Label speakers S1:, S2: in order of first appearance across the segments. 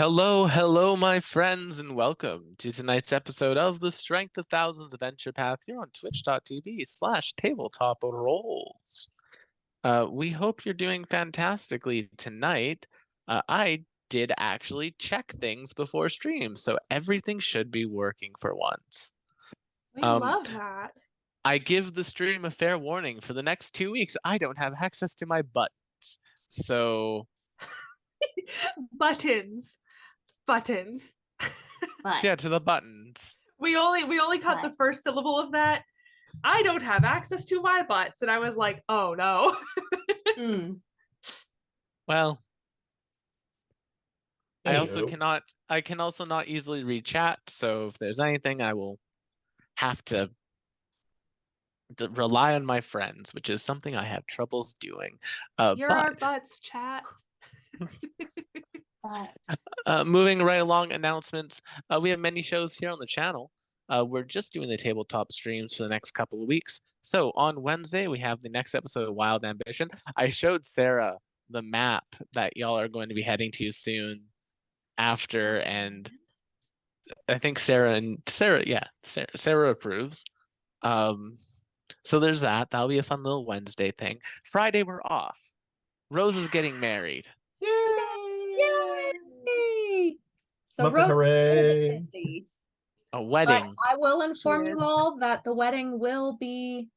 S1: Hello, my friends, and welcome to tonight's episode of the Strength of Thousands Adventure Path here on twitch.tv/tabletop rolls. We hope you're doing fantastically tonight. I did actually check things before stream, so everything should be working for once.
S2: We love that.
S1: I give the stream a fair warning. For the next 2 weeks, I don't have access to my buttons. So
S2: buttons.
S1: yeah, to the buttons.
S2: We only cut the first syllable of that. I don't have access to my butts, and I was like, oh no.
S1: Well, I
S3: Anywho.
S1: can also not easily read chat, so if there's anything, I will have to rely on my friends, which is something I have troubles doing.
S2: You're our butts, chat.
S1: Moving right along, announcements. We have many shows here on the channel. We're just doing the tabletop streams for the next couple of weeks. So on Wednesday, we have the next episode of Wild Ambition. I showed Sarah the map that y'all are going to be heading to soon after, and I think Sarah approves. So there's that. That'll be a fun little Wednesday thing. Friday, we're off. Rose is getting married.
S4: Yay! So
S3: Muppet
S4: Rose is a little bit
S3: hooray.
S4: busy.
S1: A wedding.
S4: But I will inform you all that the wedding will be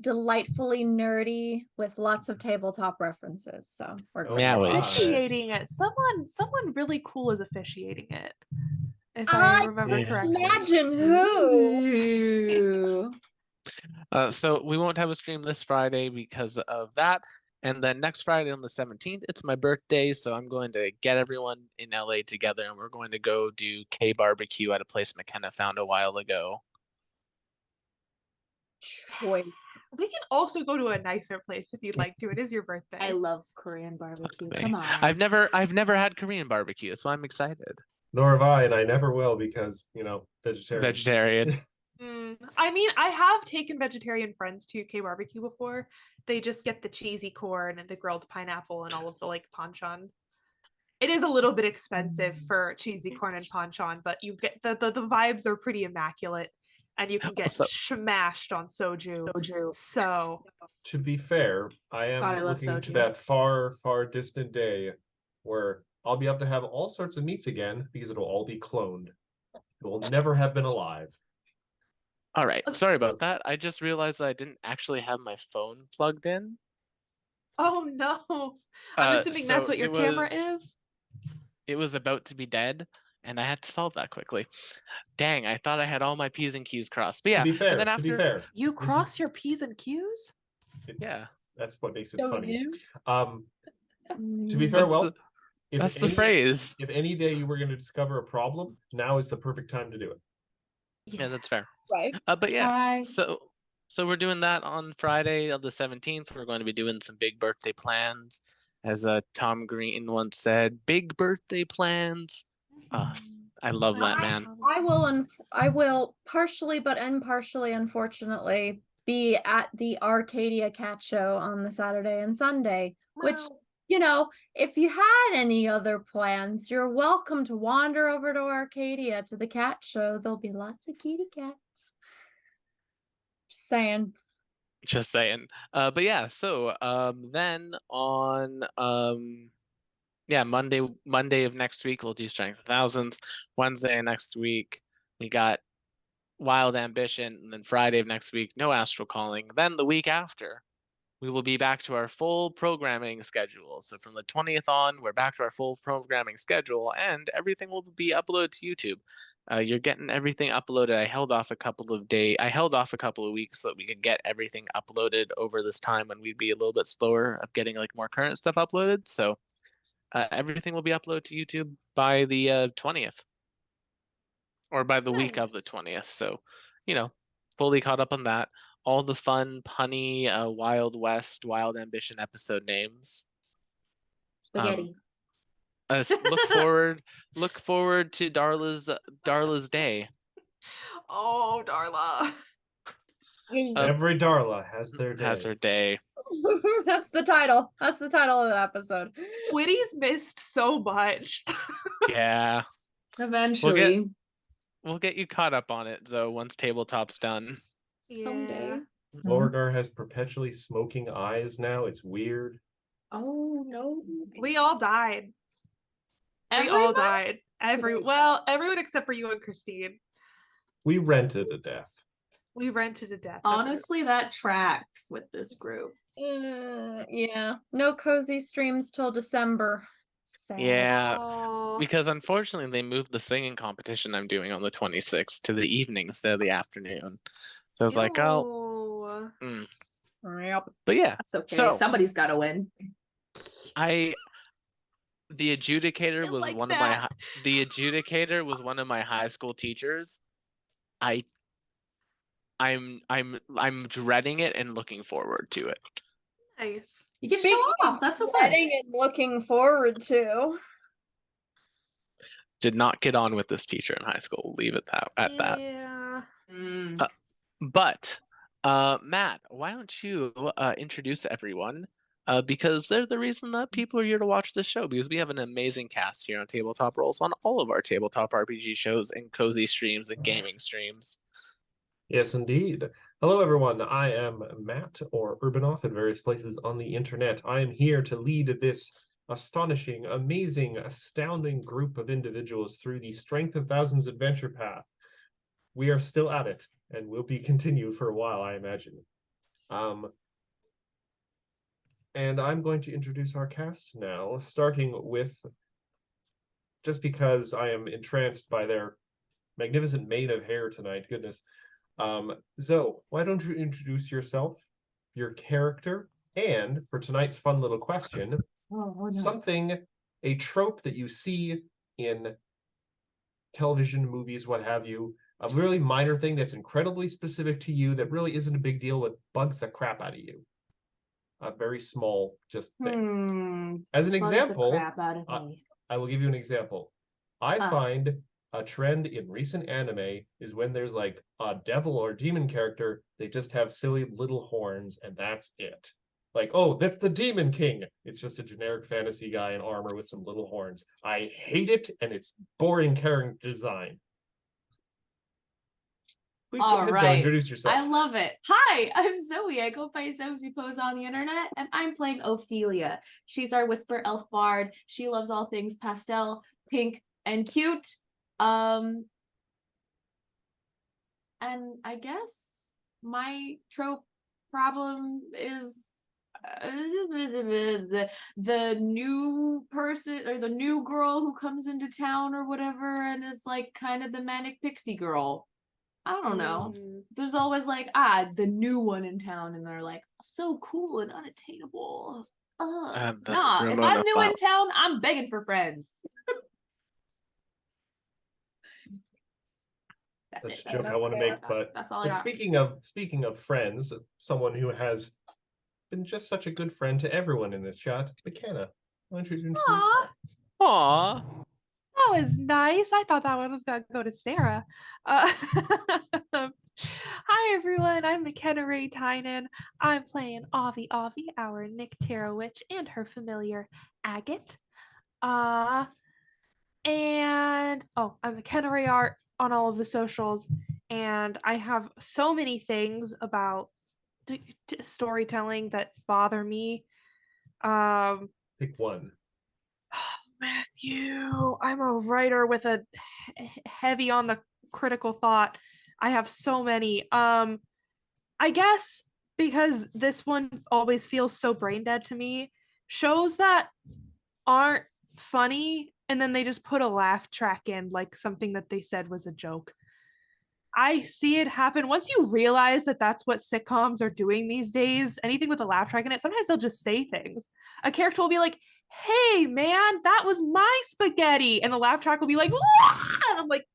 S4: delightfully nerdy with lots of tabletop references. So we're going
S1: Yeah,
S4: to
S1: wait.
S2: Officiating it. Someone really cool is officiating it. If I remember correctly.
S4: Imagine who.
S1: So we won't have a stream this Friday because of that. And then next Friday on the 17th, it's my birthday, so I'm going to get everyone in LA together, and we're going to go do K barbecue at a place McKenna found a while ago.
S4: Choice.
S2: We can also go to a nicer place if you'd like to. It is your birthday.
S5: I love Korean barbecue.
S1: Okay.
S5: Come on.
S1: I've never had Korean barbecue, so I'm excited.
S3: Nor have I, and I never will because, vegetarian.
S2: I mean, I have taken vegetarian friends to K barbecue before. They just get the cheesy corn and the grilled pineapple and all of the panchan. It is a little bit expensive for cheesy corn and panchan, but you get the vibes are pretty immaculate, and you can get smashed on soju. So
S3: To be fair, I am
S5: God, I love
S3: looking to
S5: soju.
S3: that far, far distant day where I'll be able to have all sorts of meats again because it'll all be cloned. It will never have been alive.
S1: All right, sorry about that. I just realized that I didn't actually have my phone plugged in.
S2: oh no. I'm assuming that's what your camera is.
S1: It was about to be dead, and I had to solve that quickly. Dang, I thought I had all my P's and Q's crossed. But yeah,
S3: To be fair,
S1: and then after,
S2: You cross your P's and Q's?
S1: yeah,
S3: that's what makes it
S4: So
S3: funny.
S4: you?
S3: To be fair,
S1: that's the phrase.
S3: If any day you were going to discover a problem, now is the perfect time to do it.
S1: Yeah, that's fair.
S4: Right.
S1: But yeah,
S5: Bye.
S1: so we're doing that on Friday of the 17th. We're going to be doing some big birthday plans. As Tom Green once said, big birthday plans. I love that, man.
S4: I will partially but impartially, unfortunately, be at the Arcadia Cat Show on the Saturday and Sunday, which, if you had any other plans, you're welcome to wander over to Arcadia to the cat show. There'll be lots of kitty cats. Just saying.
S1: But yeah, so then on Monday of next week we'll do Strength of Thousands. Wednesday next week we got Wild Ambition, and then Friday of next week no Astral Calling. Then the week after we will be back to our full programming schedule. So from the 20th on, we're back to our full programming schedule, and everything will be uploaded to YouTube. You're getting everything uploaded. I held off a couple of weeks so that we could get everything uploaded over this time when we'd be a little bit slower of getting more current stuff uploaded. So everything will be uploaded to YouTube by the 20th, or by the week of the 20th. So, fully caught up on that. All the fun, punny, Wild West, Wild Ambition episode names.
S5: Spaghetti.
S1: Look forward to Darla's day.
S2: Oh, Darla.
S3: Every Darla has their day.
S1: Has her day.
S4: That's the title. That's the title of the episode.
S2: Witty's missed so much.
S1: Yeah.
S5: Eventually.
S1: We'll get you caught up on it, Zoe, once tabletop's done.
S5: Someday.
S3: Beauregard has perpetually smoking eyes now. It's weird.
S5: Oh no.
S2: We all died. We all died. Everyone except for you and Christine.
S3: We rented a death.
S2: We rented to death. That's
S5: Honestly, that tracks with this group.
S4: Yeah. No cozy streams till December. Sad.
S1: Yeah,
S2: Aw.
S1: because unfortunately they moved the singing competition I'm doing on the 26th to the evening instead of the afternoon. So I was like, oh,
S2: Ew.
S4: Yep.
S1: but yeah,
S5: That's okay.
S1: So-
S5: Somebody's got to win.
S1: the adjudicator
S2: I
S1: was
S2: like
S1: one of my
S2: that.
S1: the adjudicator was one of my high school teachers. I'm dreading it and looking forward to it.
S2: Nice.
S5: You can
S4: Speaking
S5: show off. That's okay.
S4: Wedding and looking forward to.
S1: Did not get on with this teacher in high school. Leave it at that.
S2: Yeah.
S5: Mm.
S1: But Matt, why don't you introduce everyone? Because they're the reason that people are here to watch this show, because we have an amazing cast here on Tabletop Rolls on all of our tabletop RPG shows and cozy streams and gaming streams.
S3: Yes, indeed. Hello, everyone. I am Matt, or Urbanoff at various places on the internet. I am here to lead this astonishing, amazing, astounding group of individuals through the Strength of Thousands adventure path. We are still at it, and will be continued for a while, I imagine. And I'm going to introduce our cast now, starting with, just because I am entranced by their magnificent mane of hair tonight, goodness. Zoe, why don't you introduce yourself, your character, and for tonight's fun little question, a trope that you see in television, movies, what have you, a really minor thing that's incredibly specific to you that really isn't a big deal, that bugs the crap out of you. A very small just thing. As an
S5: Bugs the
S3: example,
S5: crap out of me.
S3: I will give you an example. I find a trend in recent anime is when there's like a devil or demon character, they just have silly little horns and that's it. Like, oh, that's the Demon King. It's just a generic fantasy guy in armor with some little horns. I hate it, and it's boring character design. Please go ahead, Zoe, introduce yourself.
S5: I love it. Hi, I'm Zoe. I go by Zoe Pose on the internet, and I'm playing Ophelia. She's our Whisper Elf Bard. She loves all things pastel, pink, and cute. And I guess my trope problem is the new person or the new girl who comes into town or whatever and is like kind of the manic pixie girl. I don't know. There's always like, the new one in town, and they're like so cool and unattainable. Nah, if I'm new in town, I'm begging for friends. That's
S3: That's
S5: it.
S3: a joke I want to make, but
S5: That's all I got.
S3: speaking of friends, someone who has been just such a good friend to everyone in this chat, McKenna. Why don't you introduce yourself?
S1: Aw.
S2: That was nice. I thought that one was gonna go to Sarah. Hi everyone, I'm McKenna Ray Tynan. I'm playing Avi, our Nick Tarot Witch, and her familiar Agate. I'm McKenna Ray Art on all of the socials, and I have so many things about storytelling that bother me.
S3: Pick one.
S2: Matthew, I'm a writer with a heavy on the critical thought. I have so many. I guess because this one always feels so brain dead to me, shows that aren't funny and then they just put a laugh track in like something that they said was a joke. I see it happen. Once you realize that that's what sitcoms are doing these days, anything with a laugh track in it, sometimes they'll just say things. A character will be like, hey man, that was my spaghetti, and the laugh track will be like, and I'm like,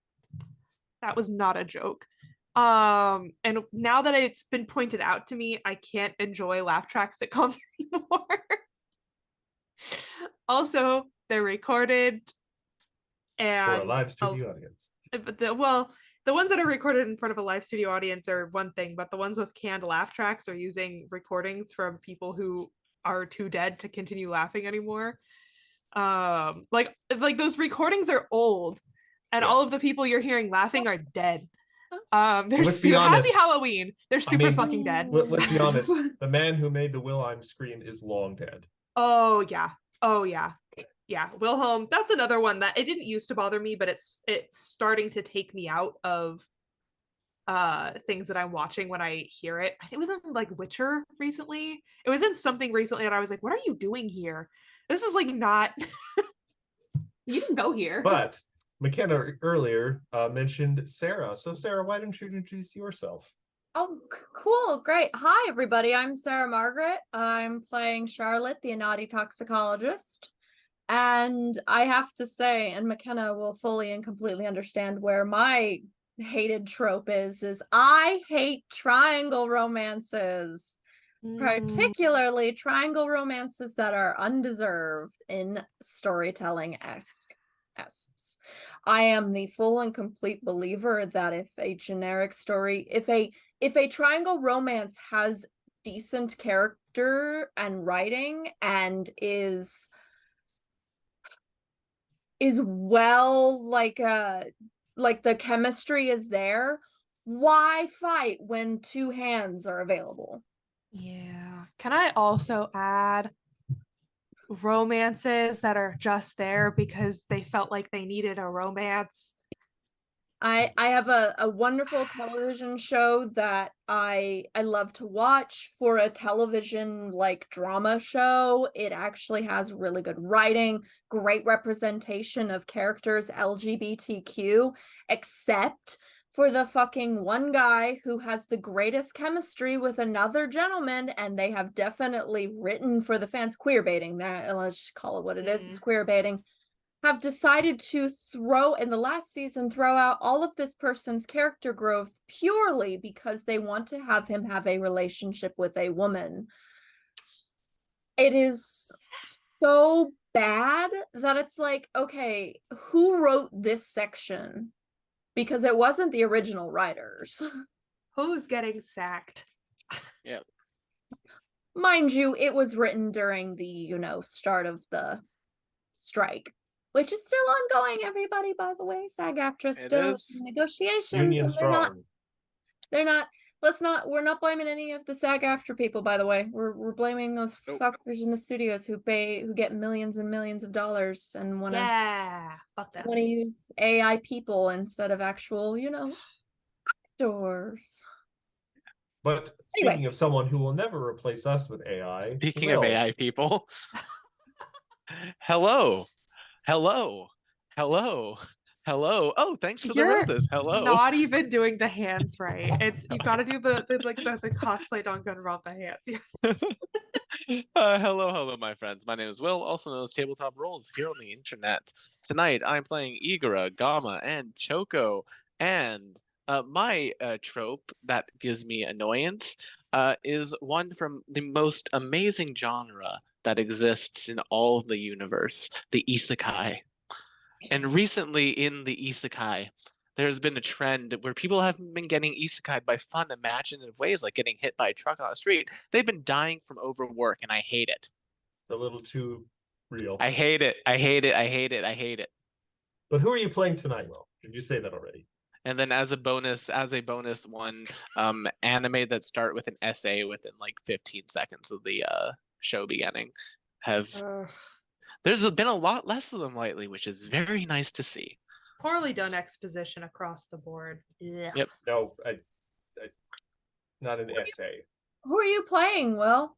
S2: that was not a joke. And now that it's been pointed out to me, I can't enjoy laugh track sitcoms anymore. Also, they're recorded and
S3: For a live studio audience.
S2: well, the ones that are recorded in front of a live studio audience are one thing, but the ones with canned laugh tracks are using recordings from people who are too dead to continue laughing anymore. Like those recordings are old, and all
S3: Yes.
S2: of the people you're hearing laughing are dead. They're
S3: Let's be
S2: happy
S3: honest.
S2: Halloween. They're super
S3: mean,
S2: fucking dead.
S3: Let's be honest. The man who made the Wilhelm scream is long dead.
S2: Oh yeah. Oh yeah. Yeah. Wilhelm, that's another one that it didn't used to bother me, but it's starting to take me out of things that I'm watching when I hear it. I think it was in like Witcher recently. It was in something recently, and I was like, what are you doing here? This is like not
S5: You can go here.
S3: But McKenna earlier mentioned Sarah. So Sarah, why don't you introduce yourself?
S4: Oh, cool. Great. Hi, everybody. I'm Sarah Margaret. I'm playing Charlotte, the naughty toxicologist. And I have to say, and McKenna will fully and completely understand where my hated trope is I hate triangle romances, particularly triangle romances that are undeserved in storytelling-esque. I am the full and complete believer that if a generic story, if a triangle romance has decent character and writing and is well, like the chemistry is there, why fight when two hands are available?
S2: Yeah. Can I also add romances that are just there because they felt like they needed a romance?
S4: I have a wonderful television show that I love to watch for a television like drama show. It actually has really good writing, great representation of characters LGBTQ, except for the fucking one guy who has the greatest chemistry with another gentleman, and they have definitely written for the fans queer baiting. That, let's just call it what it is. It's queer baiting. Have decided to throw out all of this person's character growth purely because they want to have him have a relationship with a woman. It is so bad that it's like, okay, who wrote this section? Because it wasn't the original writers.
S2: Who's getting sacked?
S4: Mind you, it was written during the, start of the strike, which is still ongoing, everybody, by the way. SAG-AFTRA
S1: It
S4: still
S1: is.
S4: in negotiations.
S3: Union
S4: And
S3: strong.
S4: we're not blaming any of the SAG-AFTRA people, by the way. We're blaming those
S1: Nope.
S4: fuckers in the studios who get millions and millions of dollars and wanna
S2: Fuck them.
S4: use AI people instead of actual, actors.
S3: But speaking of someone who will never replace us with AI.
S1: Speaking of
S3: Will.
S1: AI people. Hello. Hello. Hello. Hello. Oh, thanks for the
S2: You're
S1: roses. Hello.
S2: Not even doing the hands right. It's you got to do the cosplay Danganronpa hands.
S1: Hello, my friends. My name is Will, also known as Tabletop Roles here on the internet. Tonight, I'm playing Igara, Gamma, and Choco. And my trope that gives me annoyance is one from the most amazing genre that exists in all of the universe, the isekai. And recently in the isekai, there's been a trend where people have been getting isekai'd by fun, imaginative ways, like getting hit by a truck on the street. They've been dying from overwork, and I hate it.
S3: It's a little too real.
S1: I hate it. I hate it. I hate it. I hate it.
S3: But who are you playing tonight, Will? Did you say that already?
S1: And then as a bonus one, anime that start with an essay within like 15 seconds of the show beginning have. There's been a lot less of them lately, which is very nice to see.
S2: Poorly done exposition across the board.
S1: Yep.
S3: No, I not an essay.
S4: Who are you playing, Will?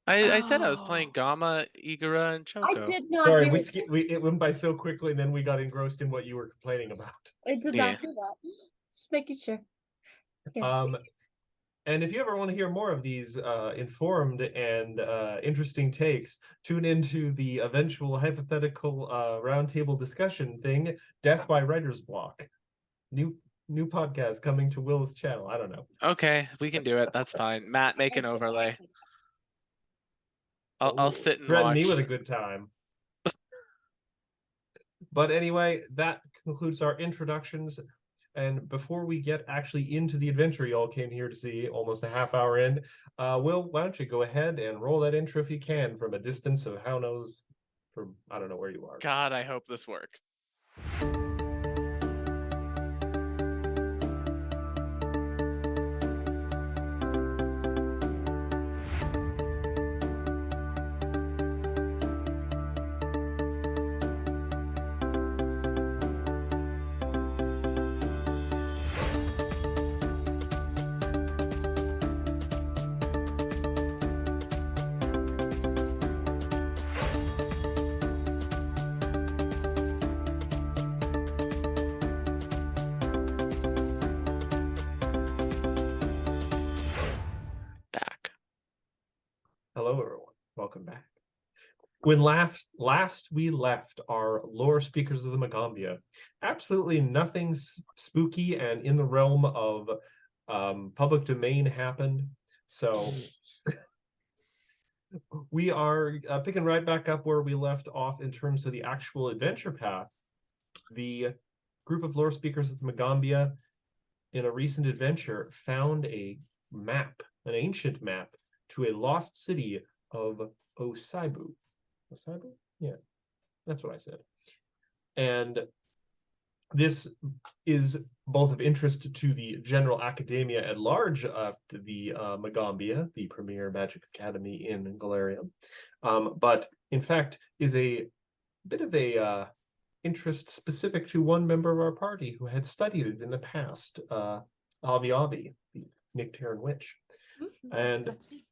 S1: I said I was playing Gamma, Igara, and Choco.
S4: I did not
S3: Sorry,
S4: hear
S3: it went by so quickly, and then we got engrossed in what you were complaining about.
S4: I did
S1: Yeah.
S4: not hear that. Just making sure. Yeah.
S3: And if you ever want to hear more of these informed and interesting takes, tune into the eventual hypothetical roundtable discussion thing, Death by Writer's Block. New podcast coming to Will's channel. I don't know.
S1: Okay, we can do it. That's fine. Matt, make an overlay. I'll sit and
S3: threaten
S1: watch.
S3: me with a good time. But anyway, that concludes our introductions. And before we get actually into the adventure y'all came here to see, almost a half hour in, Will, why don't you go ahead and roll that intro if you can from a distance of how knows from I don't know where you are.
S1: God, I hope this works. Back.
S3: Hello, everyone. Welcome back. When last we left our lore speakers of the Magambia, absolutely nothing spooky and in the realm of public domain happened. So we are picking right back up where we left off in terms of the actual adventure path. The group of lore speakers of the Magambia, in a recent adventure, found a map, an ancient map, to a lost city of Osaibu. Osaibu? Yeah, that's what I said. And this is both of interest to the general academia at large of the Magambia, the premier magic academy in Galarium, but in fact is a bit of a interest specific to one member of our party who had studied it in the past, Avi Avi, the Nictarian witch. And
S2: That's me.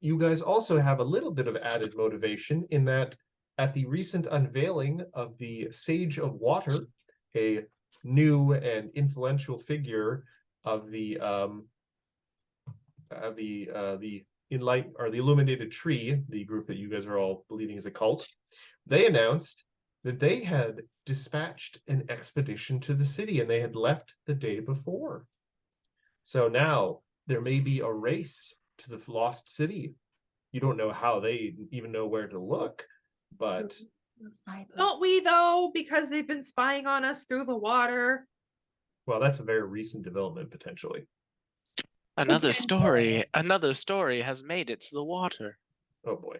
S3: you guys also have a little bit of added motivation in that at the recent unveiling of the Sage of Water, a new and influential figure of the Illuminated Tree, the group that you guys are all believing is a cult, they announced that they had dispatched an expedition to the city and they had left the day before. So now there may be a race to the lost city. You don't know how they even know where to look, but
S2: Don't we though? Because they've been spying on us through the water.
S3: well, that's a very recent development potentially.
S1: Another story has made it to the water.
S3: Oh boy.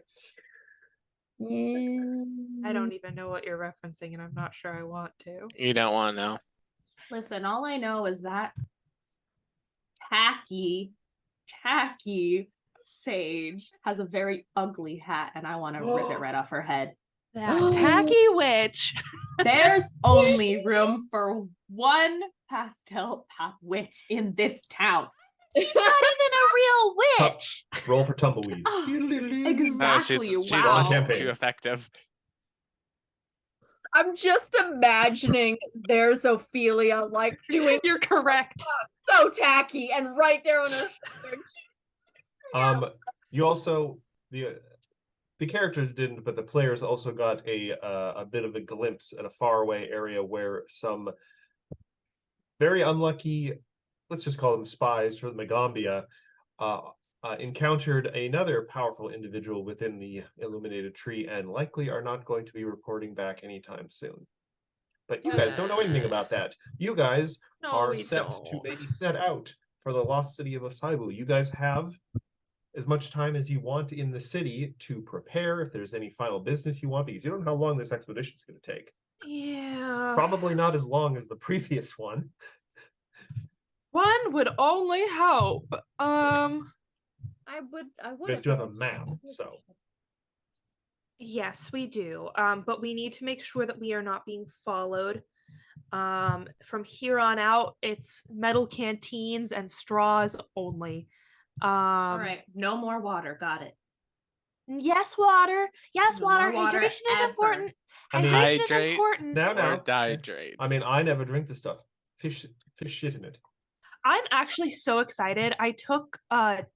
S2: I don't even know what you're referencing, and I'm not sure I want to.
S1: You don't want to know.
S5: Listen, all I know is that tacky Sage has a very ugly hat, and I want to rip it right off her head.
S2: That tacky witch.
S5: There's only room for one pastel pop witch in this town.
S4: She's not even a real witch.
S3: Roll for tumbleweed.
S5: Exactly.
S1: She's
S5: Wow.
S3: on campaign.
S1: too effective.
S4: I'm just imagining there's Ophelia like doing
S2: You're correct.
S4: so tacky and right there on her shoulder.
S3: You also the characters didn't, but the players also got a bit of a glimpse at a faraway area where some very unlucky, let's just call them spies from the Magambia, encountered another powerful individual within the Illuminated Tree and likely are not going to be reporting back anytime soon. But you guys don't know anything about that. You guys are set to maybe set out for the lost city of Osaibu. You guys have as much time as you want in the city to prepare if there's any final business you want, because you don't know how long this expedition is going to take.
S2: Yeah.
S3: Probably not as long as the previous one.
S2: One would only hope.
S4: I would.
S3: You guys do have a map, so.
S2: Yes, we do. But we need to make sure that we are not being followed. From here on out, it's metal canteens and straws only.
S5: All right, no more water. Got it.
S2: Yes, water. Yes,
S5: No more
S2: water.
S5: water
S2: Hydration is
S5: ever.
S2: important.
S3: I mean,
S2: Hydration is
S1: Hydrate.
S2: important.
S3: Now,
S1: Or dihydrate.
S3: I mean, I never drink the stuff. Fish shit in it.
S2: I'm actually so excited. I took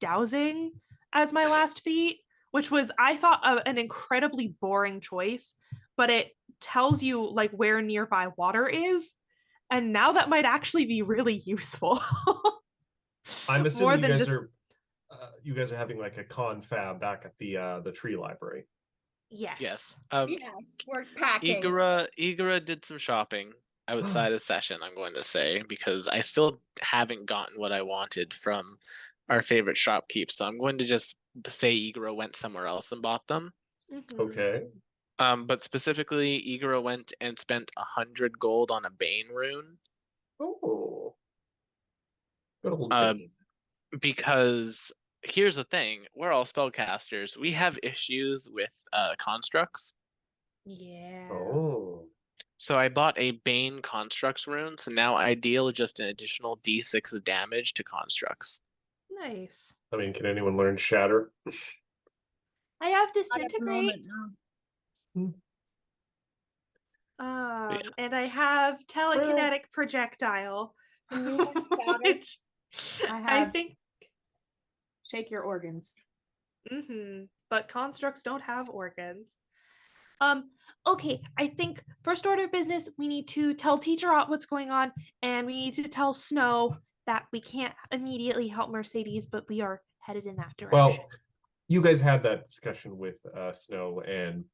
S2: dowsing as my last feat, which was, I thought, an incredibly boring choice, but it tells you like where nearby water is, and now that might actually be really useful.
S3: I'm assuming
S2: More
S3: you guys are having like a confab back at the tree library.
S2: Yes.
S1: Yes.
S4: Yes, we're packing.
S1: Igara did some shopping. outside of session, I'm going to say, because I still haven't gotten what I wanted from our favorite shopkeep. So I'm going to just say Igro went somewhere else and bought them.
S2: Mhm.
S3: Okay.
S1: But specifically, Igro went and spent 100 gold on a Bane rune.
S3: Oh. Good old
S1: Uh,
S3: Bane.
S1: Because here's the thing, we're all spellcasters. We have issues with constructs.
S2: Yeah.
S3: Oh.
S1: So I bought a Bane constructs rune, so now I deal just an additional d6 of damage to constructs.
S2: Nice.
S3: I mean, can anyone learn Shatter?
S2: I have
S4: Not at the
S2: disintegrate.
S4: moment, no.
S2: And I have telekinetic projectile.
S5: Can you learn Shatter?
S2: Which
S5: I
S2: I
S5: have
S2: think.
S5: shake your organs.
S2: But constructs don't have organs. Okay, I think first order of business, we need to tell Teacher Ott what's going on, and we need to tell Snow that we can't immediately help Mercedes, but we are headed in that direction.
S3: Well, you guys had that discussion with Snow, and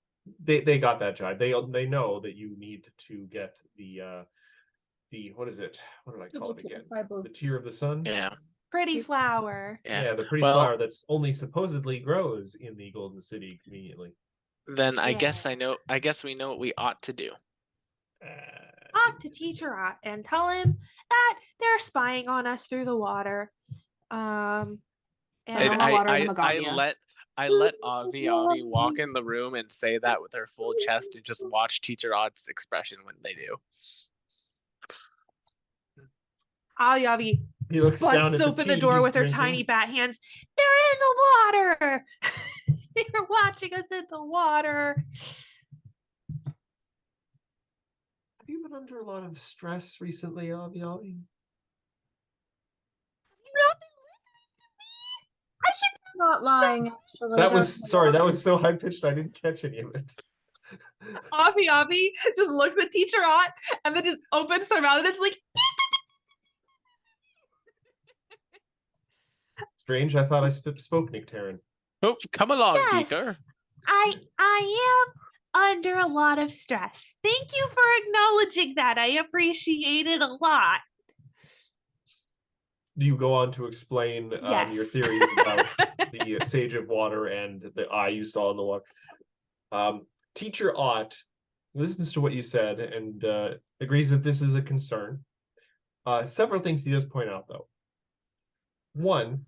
S3: they got that jive. They know that you need to get the what is it? What did I call it again? The Tear of the Sun.
S1: Yeah.
S2: Pretty flower.
S1: Yeah.
S3: The pretty
S1: Well-
S3: flower that's only supposedly grows in the Golden City conveniently.
S1: Then I
S2: Yeah.
S1: guess we know what we ought to do.
S2: Talk to Teacher Ott and tell him that they're spying on us through the water. And
S5: So no more water in the
S1: I
S5: Magambia.
S1: let Avi walk in the room and say that with her full chest and just watch Teacher Odd's expression when they do.
S2: Avi
S3: He looks down
S2: busts
S3: at
S2: open
S3: tea
S2: the door
S3: he's
S2: with her
S3: drinking.
S2: tiny bat hands. They're in the water. They're watching us in the water.
S3: Have you been under a lot of stress recently, Avi?
S4: Not lying, actually.
S3: That
S4: There's
S3: was sorry. That was so high pitched. I didn't catch any of it.
S2: Avi just looks at Teacher Ott and then just opens her mouth and it's like,
S3: Strange. I thought I spoke Nictaran.
S1: Oh, come along,
S2: yes,
S1: Beaker.
S2: I am under a lot of stress. Thank you for acknowledging that. I appreciate it a lot.
S3: Do you go on to explain your
S2: Yes.
S3: theories about the Sage of Water and the eye you saw in the water? Teacher Ott listens to what you said and agrees that this is a concern. Several things he does point out, though. One,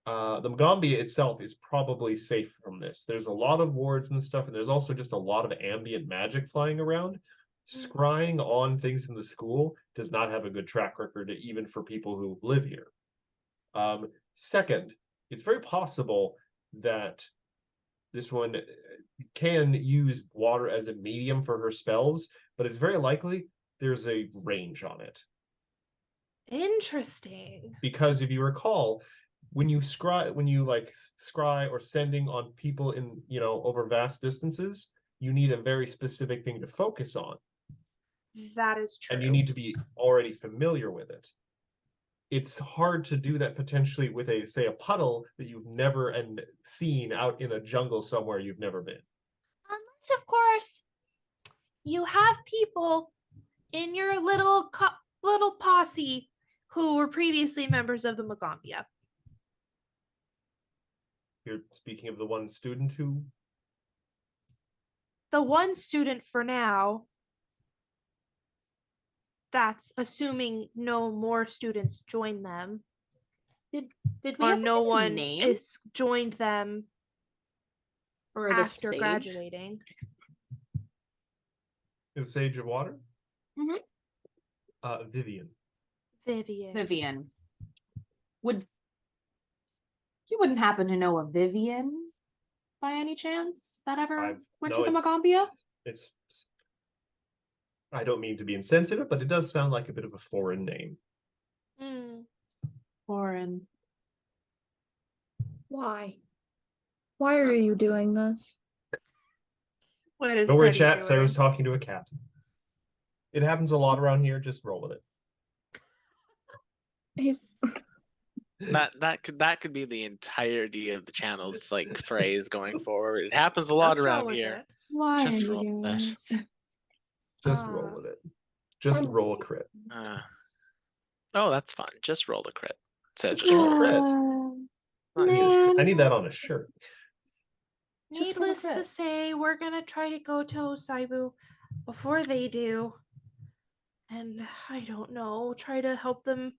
S3: the Magambia itself is probably safe from this. There's a lot of wards and stuff, and there's also just a lot of ambient magic flying around. Scrying on things in the school does not have a good track record, even for people who live here. Second, it's very possible that this one can use water as a medium for her spells, but it's very likely there's a range on it.
S2: Interesting.
S3: Because if you recall, when you scry or sending on people in, over vast distances, you need a very specific thing to focus on.
S2: That is true.
S3: And you need to be already familiar with it. It's hard to do that potentially with a puddle that you've never seen out in a jungle somewhere you've never been.
S2: Unless, of course, you have people in your little posse who were previously members of the Magambia.
S3: You're speaking of the one student who...
S2: The one student for now. That's assuming no more students join them.
S5: Did we
S2: Or
S5: ever
S2: no
S5: get a
S2: one
S5: name
S2: is joined them
S5: for the
S2: after
S5: sage?
S2: graduating.
S3: The Sage of Water?
S5: Mhm.
S3: Vivian.
S2: Vivian.
S5: You wouldn't happen to know a Vivian by any chance that ever went
S3: no,
S5: to the
S3: it's-
S5: Magambia?
S3: It's... I don't mean to be insensitive, but it does sound like a bit of a foreign name.
S5: Foreign.
S4: Why? Why are you doing this?
S2: What is
S3: Don't worry,
S2: Teddy
S3: chat.
S2: doing?
S3: Sarah's talking to a cat. It happens a lot around here. Just roll with it.
S4: He's
S1: That could be the entirety of the channel's phrase going forward. It happens a lot
S2: Let's roll
S1: around
S2: with
S1: here.
S2: it.
S5: Why
S1: Just
S5: are you
S1: roll
S5: doing
S1: with it.
S5: this?
S3: Just roll with it. Just roll a crit.
S1: Oh, that's fun. Just roll a crit. So just
S3: roll a
S1: roll a crit.
S3: crit.
S1: Nice.
S3: I need that on a shirt.
S5: Just roll a
S2: Needless to
S5: crit.
S2: say, we're gonna try to go to Osaibu before they do. And I don't know, try to help them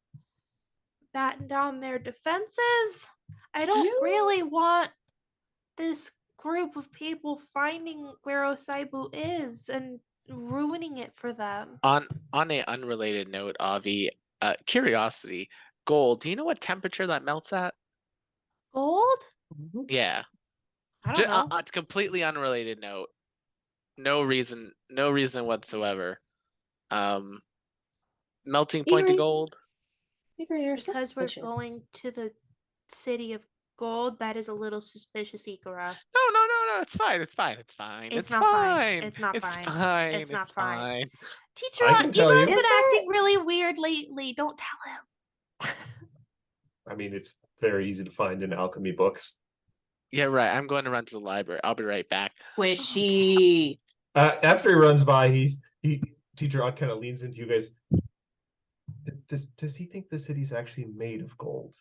S2: batten down their defenses. I don't
S5: You-
S2: really want this group of people finding where Osaibu is and ruining it for them.
S1: On a unrelated note, Avi, curiosity, gold. Do you know what temperature that melts at?
S2: Gold?
S1: Yeah.
S2: I don't know.
S1: A completely unrelated note. No reason whatsoever. Melting point to
S5: Avery.
S1: gold.
S5: You're so
S2: Because we're
S5: suspicious.
S2: going to the city of gold, that is a little suspicious, Ikura.
S1: No, it's fine. It's fine. It's fine.
S2: It's
S1: It's
S2: not fine.
S1: fine.
S2: It's not
S1: It's
S2: fine.
S1: fine.
S2: It's not fine. Teacher,
S3: I can tell
S2: Ikura's
S3: you-
S2: been
S5: Is there-
S2: acting really weird lately. Don't tell him.
S3: I mean, it's very easy to find in alchemy books.
S1: Yeah, right. I'm going to run to the library. I'll be right back.
S5: Squishy.
S3: After he runs by, Teacher Odd kind of leans into you guys. Does he think the city's actually made of gold?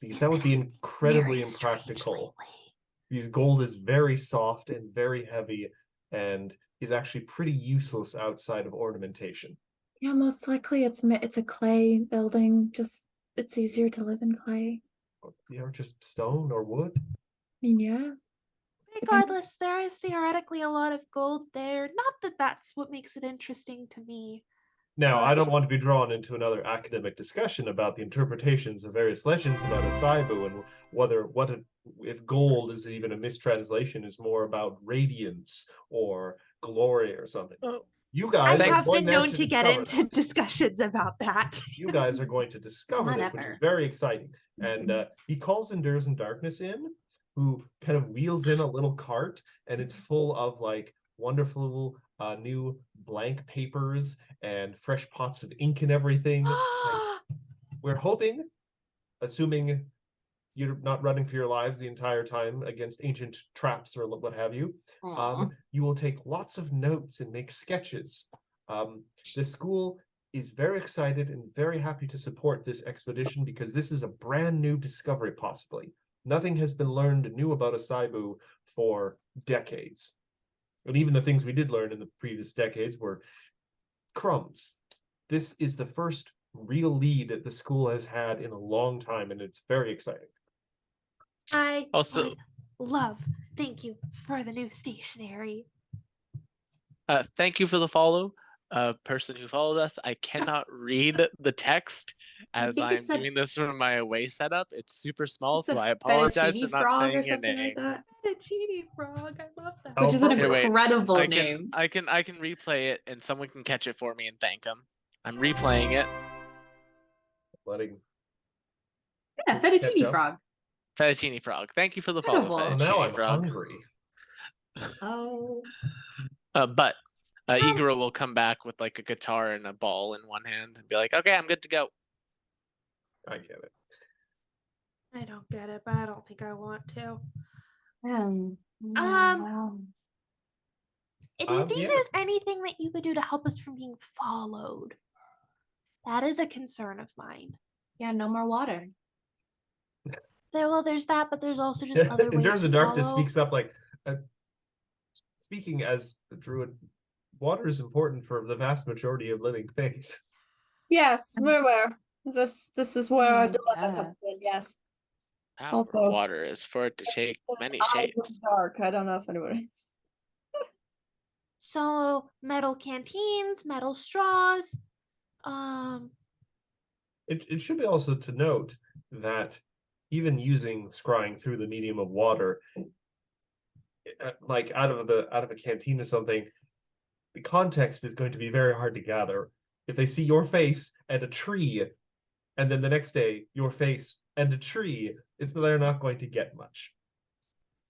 S3: Because that would be incredibly
S2: Very
S3: impractical.
S2: strange lately.
S3: Because gold is very soft and very heavy and is actually pretty useless outside of ornamentation.
S4: Yeah, most likely it's a clay building. Just it's easier to live in clay.
S3: Or just stone or wood.
S4: I mean, yeah.
S2: Regardless, there is theoretically a lot of gold there. Not that that's what makes it interesting to me.
S3: Now, I
S2: But-
S3: don't want to be drawn into another academic discussion about the interpretations of various legends about Osaibu and if gold is even a mistranslation is more about radiance or glory or something.
S1: Oh.
S3: You
S2: I
S3: guys are
S2: have
S3: going
S2: been
S3: there
S2: known to get
S3: discover
S2: into
S3: that.
S2: discussions about that.
S3: You guys are going to discover this, which is
S5: Whatever.
S3: very exciting. And he calls Endures and Darkness in, who kind of wheels in a little cart, and it's full of like wonderful new blank papers and fresh pots of ink and everything. Like, we're hoping, assuming you're not running for your lives the entire time against ancient traps or what have you, you will take lots of notes and make sketches. The school is very excited and very happy to support this expedition because this is a brand new discovery, possibly. Nothing has been learned new about Osaibu for decades. And even the things we did learn in the previous decades were crumbs. This is the first real lead that the school has had in a long time, and it's very exciting.
S2: I
S1: Also-
S2: would love. Thank you for the new stationery.
S1: Thank you for the follow. Person who followed us. I cannot read the text as
S5: think it
S1: I'm
S5: said-
S1: doing this from my away setup. It's super small,
S5: It's
S1: so
S5: a
S1: I apologize for
S5: fettuccine
S1: not
S5: frog
S1: saying
S5: or
S1: your
S5: something
S1: name.
S5: like that.
S2: Fettuccine frog. I love that.
S3: Oh,
S5: Which is an
S3: perfect.
S1: Wait,
S5: incredible
S1: I
S5: name.
S1: can replay it and someone can catch it for me and thank him. I'm replaying it.
S3: Letting
S5: Yeah,
S3: Catch
S5: fettuccine
S3: up.
S5: frog.
S1: Fettuccine frog. Thank you for the follow,
S5: Incredible.
S3: well, now
S1: Fettuccine
S3: I'm
S1: frog.
S3: hungry.
S5: Oh.
S1: But Igor will come back with like a guitar and a ball in one hand and be like, "Okay, I'm good to go."
S3: I get it.
S2: I don't get it, but I don't think I want to.
S5: Um,
S2: Do you think
S3: yeah.
S2: there's anything that you could do to help us from being followed? That is a concern of mine.
S5: yeah, no more water.
S2: There's that, but there's also just other ways
S3: Endures
S2: to
S3: and Darkness
S2: follow.
S3: speaks up like, speaking as a druid, water is important for the vast majority of living things.
S4: Yes, we're aware. This is where our
S5: Mm,
S4: dilemma comes in.
S5: yes.
S4: Yes.
S1: Power of
S4: Also-
S1: water is for it to take
S4: Those
S1: many
S4: eyes of
S1: shapes.
S4: dark. I don't know if anyone is.
S2: So metal canteens, metal straws.
S3: It should be also to note that even using scrying through the medium of water, like out of a canteen or something, the context is going to be very hard to gather. If they see your face and a tree, and then the next day your face and a tree, they're not going to get much.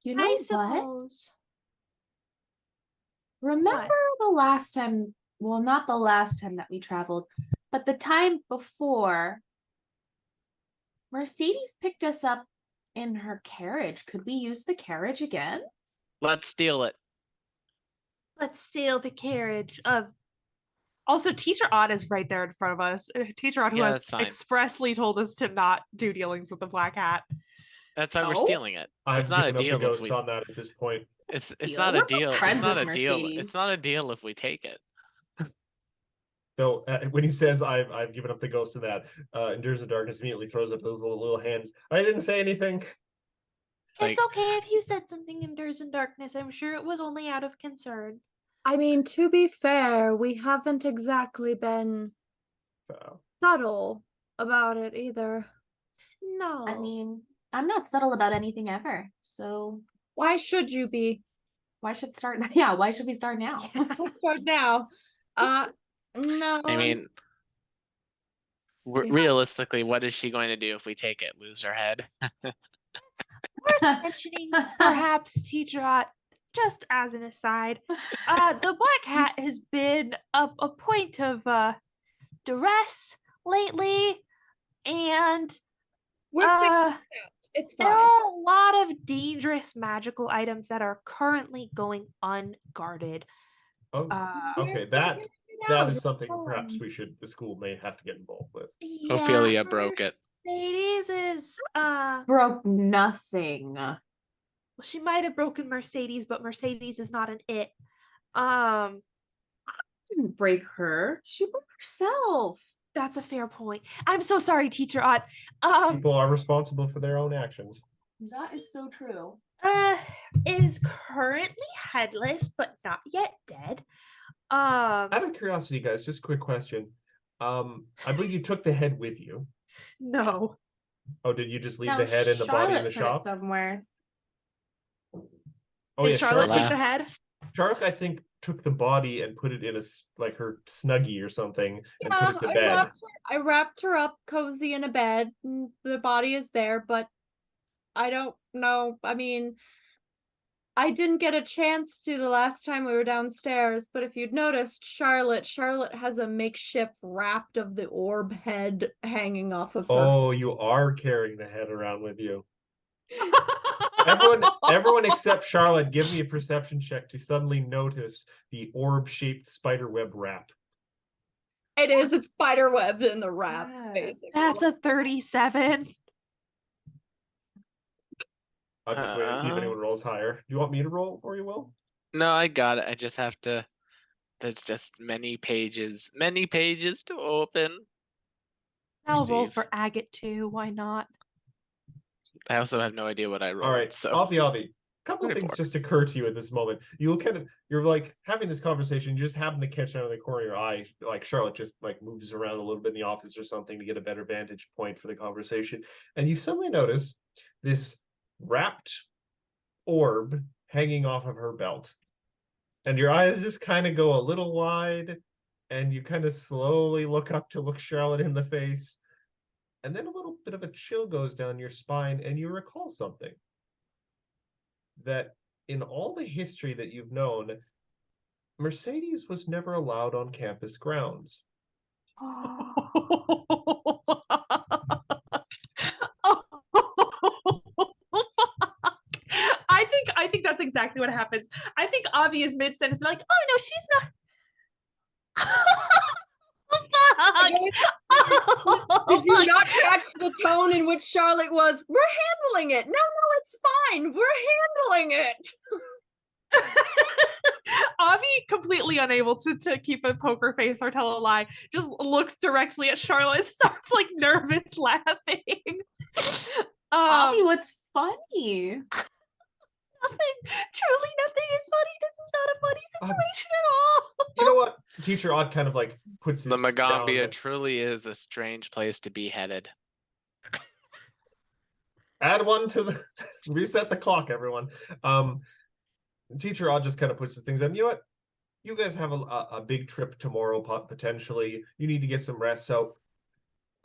S5: You know
S2: I
S5: what?
S2: suppose.
S5: Remember the last time, well, not the last time that we traveled, but the time before, Mercedes picked us up in her carriage. Could we use the carriage again?
S1: Let's steal it.
S2: Let's steal the carriage of Also, Teacher Odd is right there in front of us. Teacher Odd, who
S1: Yeah,
S2: has
S1: that's fine.
S2: expressly told us to not do dealings with the Black Hat.
S1: That's why we're
S5: No?
S1: stealing it.
S3: I've
S1: It's not a
S3: given up the
S1: deal if
S3: ghost
S1: we.
S3: on that at this point.
S1: It's
S5: Steal.
S1: not
S5: We're
S1: a
S5: best
S1: deal. It's
S5: friends
S1: not
S5: with
S1: a deal.
S5: Mercedes.
S1: It's not a deal if we take it.
S3: So when he says I've given up the ghost of that, Endures the Darkness immediately throws up those little hands. I didn't say anything.
S1: Like,
S2: It's okay if you said something endures in darkness. I'm sure it was only out of concern.
S4: I mean, to be fair, we haven't exactly been subtle about it either.
S2: No.
S5: I mean, I'm not subtle about anything ever. So
S4: Why should you be?
S5: why should start now? Yeah, why should we start now?
S4: We'll start now. No.
S1: I mean,
S4: Yeah.
S1: realistically, what is she going to do if we take it? Lose her head?
S2: Worth mentioning, perhaps, Teacher Odd, just as an aside, the Black Hat has been a point of duress lately, and
S4: We're figuring
S2: uh,
S4: it out. It's
S2: there
S4: fine.
S2: are a lot of dangerous magical items that are currently going unguarded.
S3: Oh,
S2: Uh,
S3: okay,
S4: We're
S3: that
S4: figuring it
S3: that
S4: out.
S3: is something
S4: We're
S3: perhaps
S4: fine.
S3: the school may have to get involved with.
S2: yeah,
S1: Ophelia broke it.
S2: Mercedes is
S5: Broke nothing.
S2: well, she might have broken Mercedes, but Mercedes is not an it.
S5: Didn't break her. She broke herself.
S2: That's a fair point. I'm so sorry, Teacher Odd.
S3: People are responsible for their own actions.
S5: That is so true.
S2: Is currently headless, but not yet dead.
S3: Out of curiosity, guys, just a quick question. I believe you took the head with you.
S2: No.
S3: Oh, did you just leave
S5: No,
S3: the head and the body in the
S5: Charlotte put it
S3: shop?
S5: somewhere.
S3: Oh
S2: Did
S3: yeah,
S2: Charlotte
S3: Charlotte.
S2: take the head?
S3: Charlotte, I think, took the body and put it in like her snuggie or something and
S4: Yeah,
S3: put it to bed.
S4: I wrapped her up cozy in a bed. The body is there, but I don't know. I mean, I didn't get a chance to the last time we were downstairs, but if you'd noticed, Charlotte has a makeshift wrapped of the orb head hanging off of her.
S3: Oh, you are carrying the head around with you. Everyone except Charlotte, give me a perception check to suddenly notice the orb-shaped spiderweb wrap.
S4: It's spider webbed in the wrap,
S5: Yeah.
S4: basically.
S2: That's a 37.
S3: I'm just waiting to see if anyone rolls higher. Do you want me to roll for you, Will?
S1: No, I got it. I just have to. There's just many pages to open.
S2: I'll roll
S1: Receive.
S2: for agate too. Why not?
S1: I also have no idea what I rolled.
S3: All right,
S1: So
S3: Avi. Couple
S1: Go
S3: things
S1: for it.
S3: just occur to you at this moment. You're like having this conversation, you just happen to catch out of the corner of your eye, like Charlotte just like moves around a little bit in the office or something to get a better vantage point for the conversation. And you suddenly notice this wrapped orb hanging off of her belt. And your eyes just kind of go a little wide, and you kind of slowly look up to look Charlotte in the face. And then a little bit of a chill goes down your spine, and you recall something. That in all the history that you've known, Mercedes was never allowed on campus grounds.
S2: I think that's exactly what happens. I think Avi is mid sentence like, oh no, she's not.
S4: Did you not catch the tone in which Charlotte was? We're handling it. No, it's fine. We're handling it.
S2: Avi, completely unable to keep a poker face or tell a lie, just looks directly at Charlotte and starts like nervous laughing.
S5: Avi, what's funny?
S2: Nothing. Truly nothing is funny. This is not a funny situation at all.
S3: You know what? Teacher Odd kind of like puts his
S1: the
S3: feet down,
S1: Magambia
S3: but
S1: truly is a strange place to be headed.
S3: add one to the reset the clock, everyone. Teacher Odd just kind of puts the things on. You know what? You guys have a big trip tomorrow, potentially. You need to get some rest. So,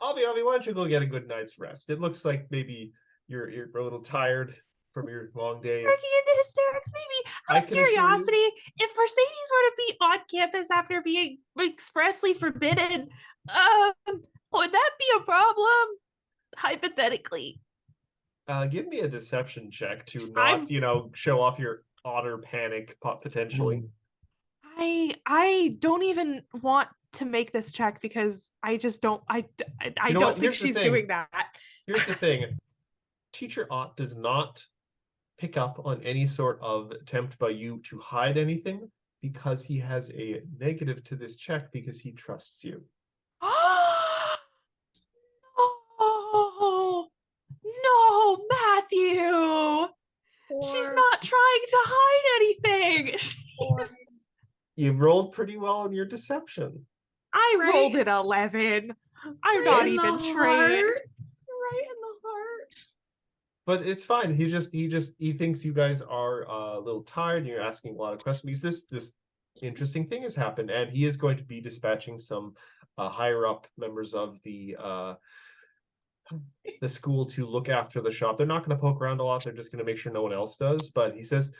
S3: Avi, why don't you go get a good night's rest? It looks like maybe you're a little tired from your long day.
S2: Breaking into hysterics, maybe.
S3: I
S2: Out of
S3: can assure you-
S2: curiosity, if Mercedes were to be on campus after being expressly forbidden, would that be a problem? Hypothetically.
S3: Give me a deception check to
S2: I'm-
S3: not, show off your otter panic potentially.
S2: I don't even want to make this check because I just don't. I
S3: You know
S2: don't
S3: what?
S2: think
S3: Here's the
S2: she's
S3: thing.
S2: doing that.
S3: Here's the thing. Teacher Ott does not pick up on any sort of attempt by you to hide anything because he has a negative to this check because he trusts you.
S2: Oh no, Matthew! She's not trying to hide anything. She's...
S3: You rolled pretty well in your deception.
S2: I
S5: Right.
S2: rolled an 11. I'm
S5: Right
S2: not
S5: in the
S2: even trained.
S5: heart. Right in the heart.
S3: But it's fine. He thinks you guys are a little tired and you're asking a lot of questions because this interesting thing has happened, and he is going to be dispatching some higher up members of the school to look after the shop. They're not going to poke around a lot. They're just going to make sure no one else does. But he says,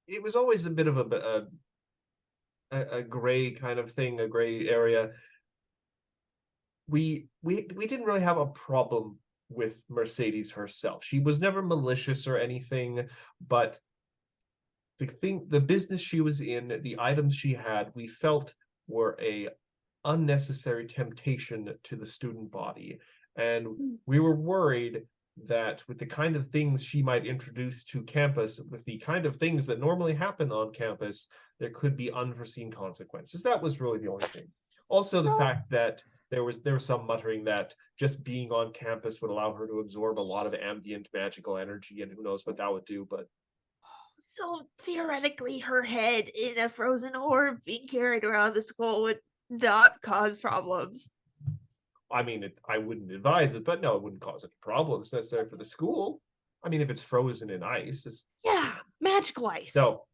S3: it was always a bit of a gray kind of thing, a gray area. We didn't really have a problem with Mercedes herself. She was never malicious or anything, but the business she was in, the items she had, we felt were a unnecessary temptation to the student body. And we were worried that with the kind of things she might introduce to campus, with the kind of things that normally happen on campus, there could be unforeseen consequences. That was really the only thing. Also, the fact that there was some muttering that just being on campus would allow her to absorb a lot of ambient magical energy, and who knows what that would do. But
S6: So theoretically, her head in a frozen orb being carried around the school would not cause problems.
S3: I mean, I wouldn't advise it, but no, it wouldn't cause any problems necessary for the school. I mean, if it's frozen in ice,
S6: Yeah, magical ice.
S3: so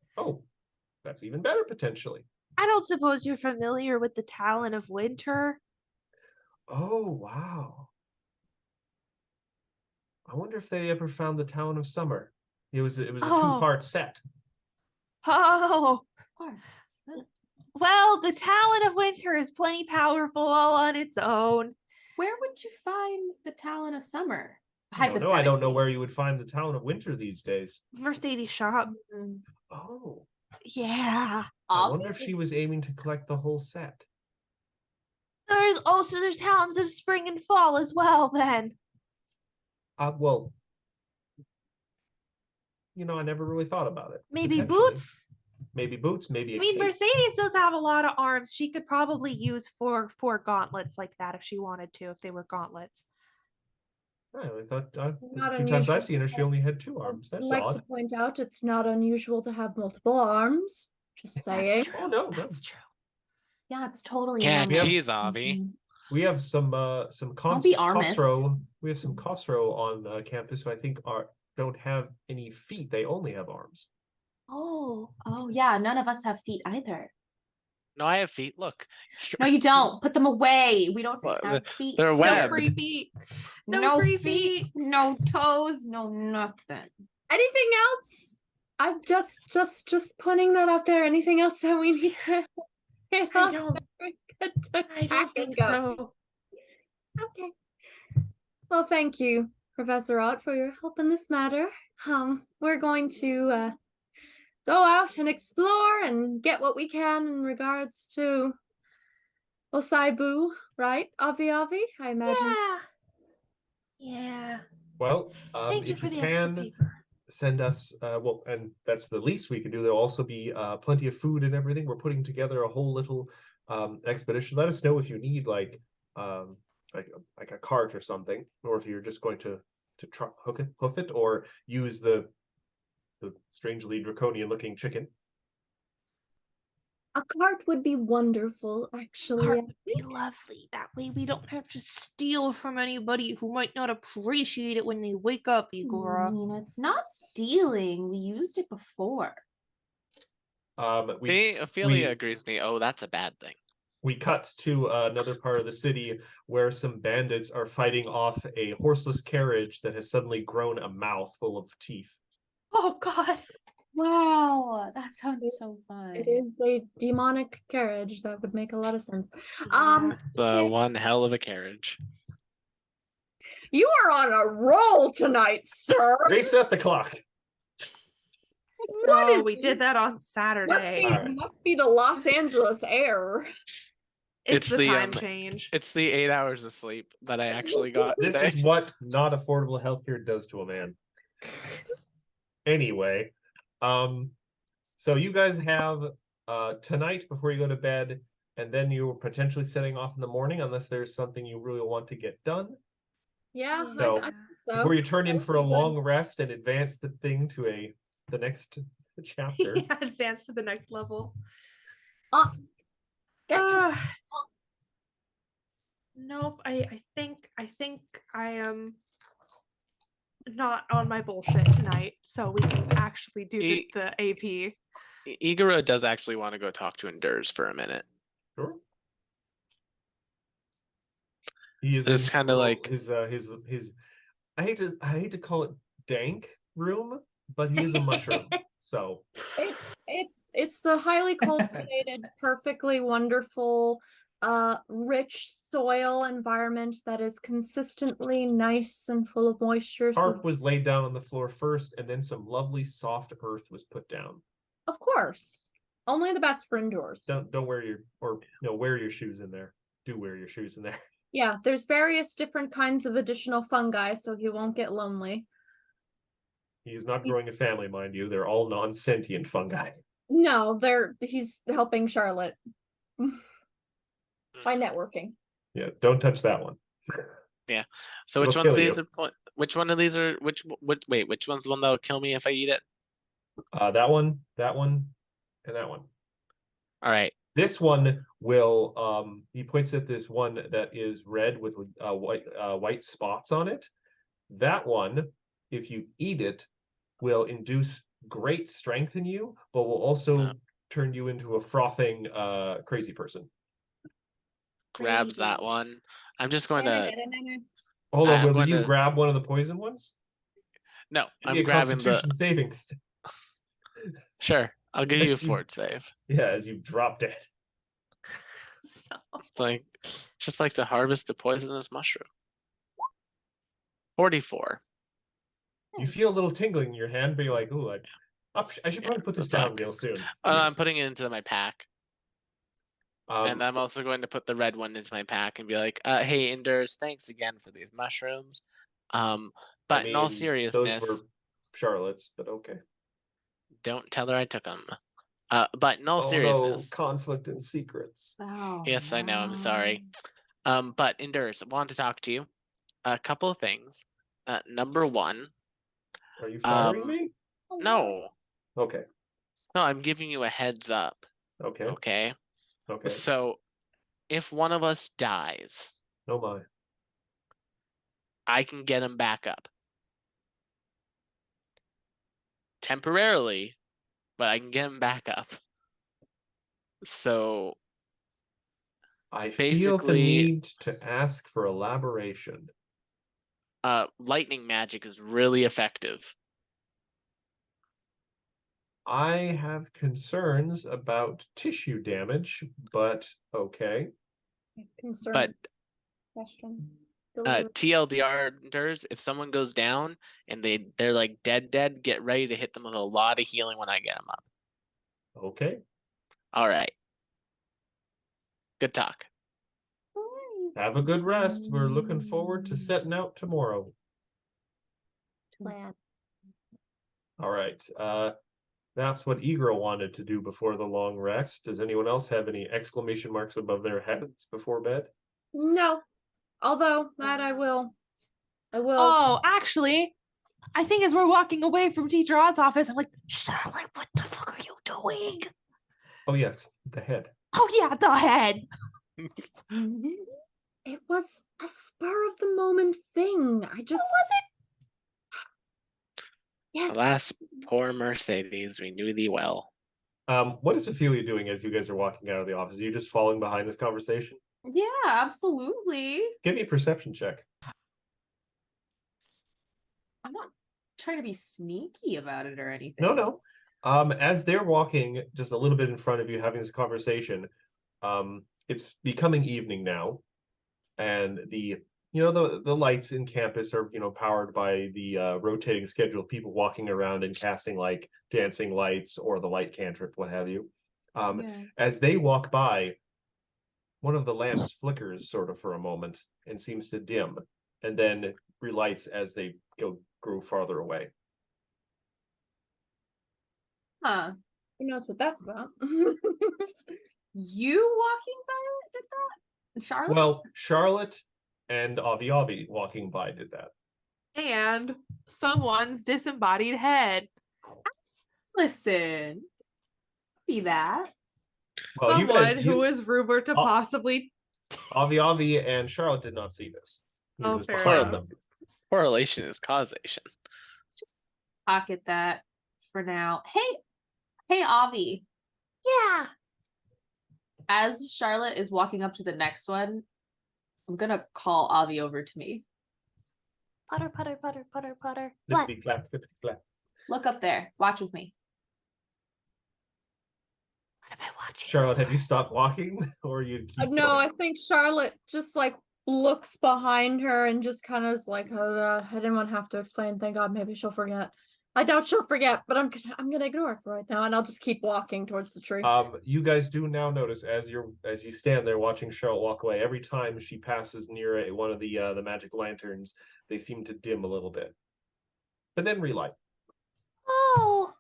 S3: that's even better potentially.
S6: I don't suppose you're familiar with the Talon of Winter.
S3: Oh, wow. I wonder if they ever found the Talon of Summer. It was a
S6: Oh.
S3: 2-part set.
S6: Oh,
S5: Of course.
S6: well, the Talon of Winter is plenty powerful all on its own.
S5: Where would you find the Talon of Summer?
S3: I don't know. I don't know where you would find the Talon of Winter these days.
S6: Mercedes shop.
S5: Mm,
S3: Oh,
S6: Yeah.
S3: I wonder if she was aiming to collect the whole set.
S6: There's Talons of Spring and Fall as well then.
S3: Well, I never really thought about it.
S6: Maybe
S3: Potentially.
S6: boots.
S3: Maybe boots, maybe
S2: I
S3: a
S2: mean,
S3: cape.
S2: Mercedes does have a lot of arms. She could probably use four gauntlets like that if she wanted to, if they were gauntlets.
S3: I only thought
S4: Not
S3: a few times
S4: unusual
S3: I've seen her, she
S4: to have-
S3: only had 2
S4: I'd
S3: arms. That's
S4: like
S3: odd.
S4: to point out it's not unusual to have multiple arms. Just saying.
S6: That's true.
S3: Oh, no,
S6: That's true.
S5: Yeah, it's totally
S1: Yeah,
S5: normal.
S1: cheese, Avi.
S5: Mhm.
S3: We have some
S5: be armist.
S3: Khosrow. We have some Khosrow on campus who I think don't have any feet. They only have arms.
S5: Oh, yeah. None of us have feet either.
S1: No, I have feet. Look.
S5: No, you don't. Put them away. We don't
S1: Well,
S5: have feet.
S1: they're
S2: No
S1: webbed.
S2: free feet.
S5: No,
S2: No free
S5: feet, no toes, no nothing.
S4: Anything else? I'm just putting that out there. Anything else that we need to hit
S6: I
S4: on?
S6: don't,
S4: Good to
S6: I
S4: pack
S6: don't
S4: and
S6: think
S4: go.
S6: so.
S4: Okay. Well, thank you, Professor Ott, for your help in this matter. We're going to go out and explore and get what we can in regards to Osaibu, right? Avi, I imagine.
S6: Yeah. Yeah.
S3: Well,
S6: Thank you
S3: if
S6: for
S3: you
S6: the extra
S3: can
S6: paper.
S3: send us, and that's the least we can do. There'll also be plenty of food and everything. We're putting together a whole little expedition. Let us know if you need like a cart or something, or if you're just going to hoof it, or use the strangely draconian looking chicken.
S4: A cart would be wonderful, actually.
S6: Cart would be lovely. That way we don't have to steal from anybody who might not appreciate it when they wake up,
S5: I
S6: Igora.
S5: mean, it's not stealing. We used it before.
S1: Ophelia agrees with me. Oh, that's a bad thing.
S3: We cut to another part of the city where some bandits are fighting off a horseless carriage that has suddenly grown a mouth full of teeth.
S6: Oh God.
S5: Wow, that sounds so fun.
S4: It is a demonic carriage. That would make a lot of sense.
S6: Yeah.
S1: The one hell of a carriage.
S4: You are on a roll tonight, sir.
S3: Reset the clock.
S4: What
S2: Oh,
S4: is
S2: we did that on Saturday.
S3: Alright.
S4: must be the Los Angeles air.
S2: It's
S1: It's
S2: the
S1: the,
S2: time
S1: um,
S2: change.
S1: It's the 8 hours of sleep that I actually got
S3: This
S1: today.
S3: is what not affordable healthcare does to a man. Anyway, so you guys have tonight before you go to bed, and then you're potentially setting off in the morning unless there's something you really want to get done.
S4: Yeah,
S3: No.
S4: I think so.
S3: Before you turn in
S4: That
S3: for a
S4: would be good.
S3: long rest and advance the thing to the next chapter.
S2: Yeah, advance to the next level.
S4: Awesome.
S2: Uh, nope. I think I am not on my bullshit tonight, so we can actually do
S1: E-
S2: the AP.
S1: Igoro does actually want to go talk to Endurs for a minute.
S3: Sure. He is
S1: It's
S3: in
S1: kinda like-
S3: his I hate to call it dank room, but he is a mushroom. So
S4: It's the highly cultivated, perfectly wonderful, rich soil environment that is consistently nice and full of moisture. So
S3: tarp was laid down on the floor first, and then some lovely soft earth was put down.
S4: of course, only the best for indoors.
S3: Don't wear your wear your shoes in there. Do wear your shoes in there.
S4: Yeah, there's various different kinds of additional fungi, so he won't get lonely.
S3: He is not
S4: He's-
S3: growing a family, mind you. They're all non-sentient fungi.
S4: No, he's helping Charlotte by networking.
S3: Yeah, don't touch that one.
S1: So
S3: It'll
S1: which one's
S3: kill
S1: these?
S3: you.
S1: Which one of these are which one's the one that'll kill me if I eat it?
S3: That one, and that one.
S1: All right.
S3: This one will he points at this one that is red with white spots on it. That one, if you eat it, will induce great strength in you, but will also turn you into a frothing crazy person.
S1: Grabs that
S2: Crazies.
S1: one. I'm just going to
S3: Hold on,
S1: I'm
S3: Will,
S1: going
S3: did you
S1: to-
S3: grab one of the poison ones?
S1: no.
S3: Give me
S1: I'm
S3: a
S1: grabbing the
S3: Constitution saving.
S1: sure. I'll give you a
S3: That's you.
S1: fort save.
S3: Yeah, as you drop dead.
S2: So
S1: It's like just like to harvest a poisonous mushroom. 44.
S3: You feel a little tingling in your hand, but you're like, "Ooh, I should probably put this
S1: that's fine.
S3: down real soon."
S1: I'm putting it into my pack.
S3: Um,
S1: And I'm also going to put the red one into my pack and be like, hey, Enders, thanks again for these mushrooms. But
S3: I
S1: in all
S3: mean,
S1: seriousness,
S3: those were Charlotte's, but okay.
S1: don't tell her I took them. But in all
S3: Oh
S1: seriousness,
S3: no, conflict and secrets.
S5: Oh,
S1: yes, I know, I'm sorry. But Enders, I want to talk to you. A couple of things. Number one,
S3: Are you firing
S1: Um,
S3: me?
S1: no,
S3: Okay,
S1: I'm giving you a heads up.
S3: okay,
S1: Okay.
S3: okay.
S1: So if one of us dies,
S3: No my.
S1: I can get him back up. Temporarily, but I can get him back up. So
S3: I feel the
S1: basically-
S3: need to ask for elaboration.
S1: lightning magic is really effective.
S3: I have concerns about tissue damage, but okay.
S4: Concern
S1: But
S4: questions. Deliver-
S1: TLDRers, if someone goes down and they're like dead, get ready to hit them with a lot of healing when I get them up.
S3: Okay.
S1: All right. Good talk.
S3: Have a good rest. We're looking forward to setting out tomorrow.
S4: plan.
S3: All right. That's what Egro wanted to do before the long rest. Does anyone else have any exclamation marks above their heads before bed?
S4: No, although that I will.
S2: Oh, actually, I think as we're walking away from Teacher Odd's office, I'm like,
S6: Charlotte, what the fuck are you doing?
S3: Oh yes, the head.
S2: oh yeah, the head.
S4: It was a spur of the moment thing. I just was it. Yes.
S1: Alas, poor Mercedes, we knew thee well.
S3: What is Ophelia doing as you guys are walking out of the office? Are you just following behind this conversation?
S5: Yeah, absolutely.
S3: Give me a perception check.
S5: I'm not trying to be sneaky about it or anything.
S3: No. As they're walking just a little bit in front of you having this conversation, it's becoming evening now, and the You know, the lights in campus are, you know, powered by the rotating schedule of people walking around and casting like dancing lights or the light cantrip, what have you. As they walk by, one of the lamps flickers sort of for a moment and seems to dim, and then relights as they grow farther away.
S5: Huh.
S4: Who knows what that's about?
S5: You walking by it did that? Charlotte?
S3: Well, Charlotte and Avi walking by did that.
S2: And someone's disembodied head.
S5: Listen. Be that.
S3: Well, you
S2: Someone
S3: guys,
S2: who is rumored to
S3: Oh.
S2: possibly.
S3: Avi and Charlotte did not see this. This
S2: Oh,
S3: was
S2: fair
S3: behind
S1: enough.
S3: them.
S1: Correlation is causation.
S5: Just pocket that for now. Hey, Avi.
S6: Yeah.
S5: As Charlotte is walking up to the next one, I'm gonna call Avi over to me.
S6: Putter, putter, putter, putter, putter. What?
S3: Flippity flap, flippity flap.
S5: Look up there. Watch with me.
S6: What am I watching?
S3: Charlotte, have
S6: for?
S3: you stopped walking, or you keep
S4: No, I
S3: going?
S4: think Charlotte just like looks behind her and just kind of is like, oh, I didn't want to have to explain. Thank God, maybe she'll forget. I doubt she'll forget, but I'm gonna ignore her for right now, and I'll just keep walking towards the tree.
S3: You guys do now notice as you stand there watching Charlotte walk away, every time she passes near one of the magic lanterns, they seem to dim a little bit, but then relight.
S6: Oh,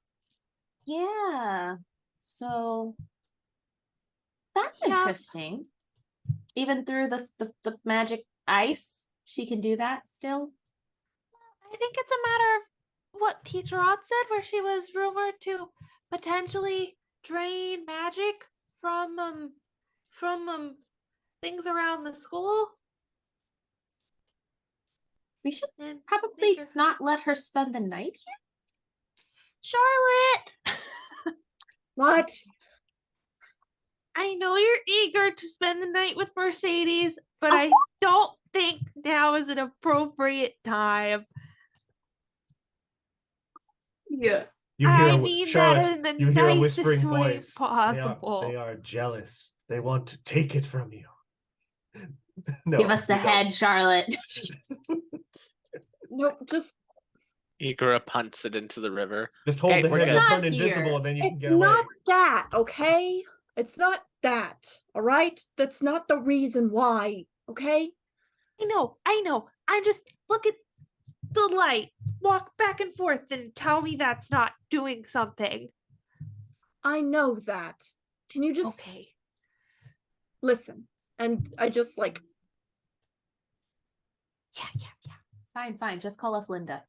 S5: Yeah. So that's
S6: Yeah.
S5: interesting. Even through the magic ice, she can do that still.
S6: I think it's a matter of what Teacher Ott said, where she was rumored to potentially drain magic from things around the school.
S5: We should
S6: And
S5: probably
S6: make her-
S5: not let her spend the night here.
S6: Charlotte,
S4: What?
S6: I know you're eager to spend the night with Mercedes, but I don't think now is an appropriate time.
S5: Yeah.
S3: You hear
S6: I mean
S3: Charlotte,
S6: that in the
S3: you hear a
S6: nicest
S3: whispering
S6: way
S3: voice.
S6: possible.
S3: They are jealous. They want to take it from you. No,
S5: Give us the
S3: you don't.
S5: head, Charlotte.
S4: No, just
S1: Igora punts it into the river.
S3: Just hold
S1: Hey,
S3: the
S1: we're
S3: head,
S1: good.
S3: it'll turn
S5: Not
S3: invisible,
S5: here.
S3: and then you can
S4: it's
S3: get away.
S4: not that, okay? It's not that, all right? That's not the reason why, okay?
S6: I know. I just look at the light, walk back and forth, and tell me that's not doing something.
S4: I know that. Can you just
S6: Okay.
S4: listen? And I just like,
S6: Yeah.
S5: Fine. Just call us Linda.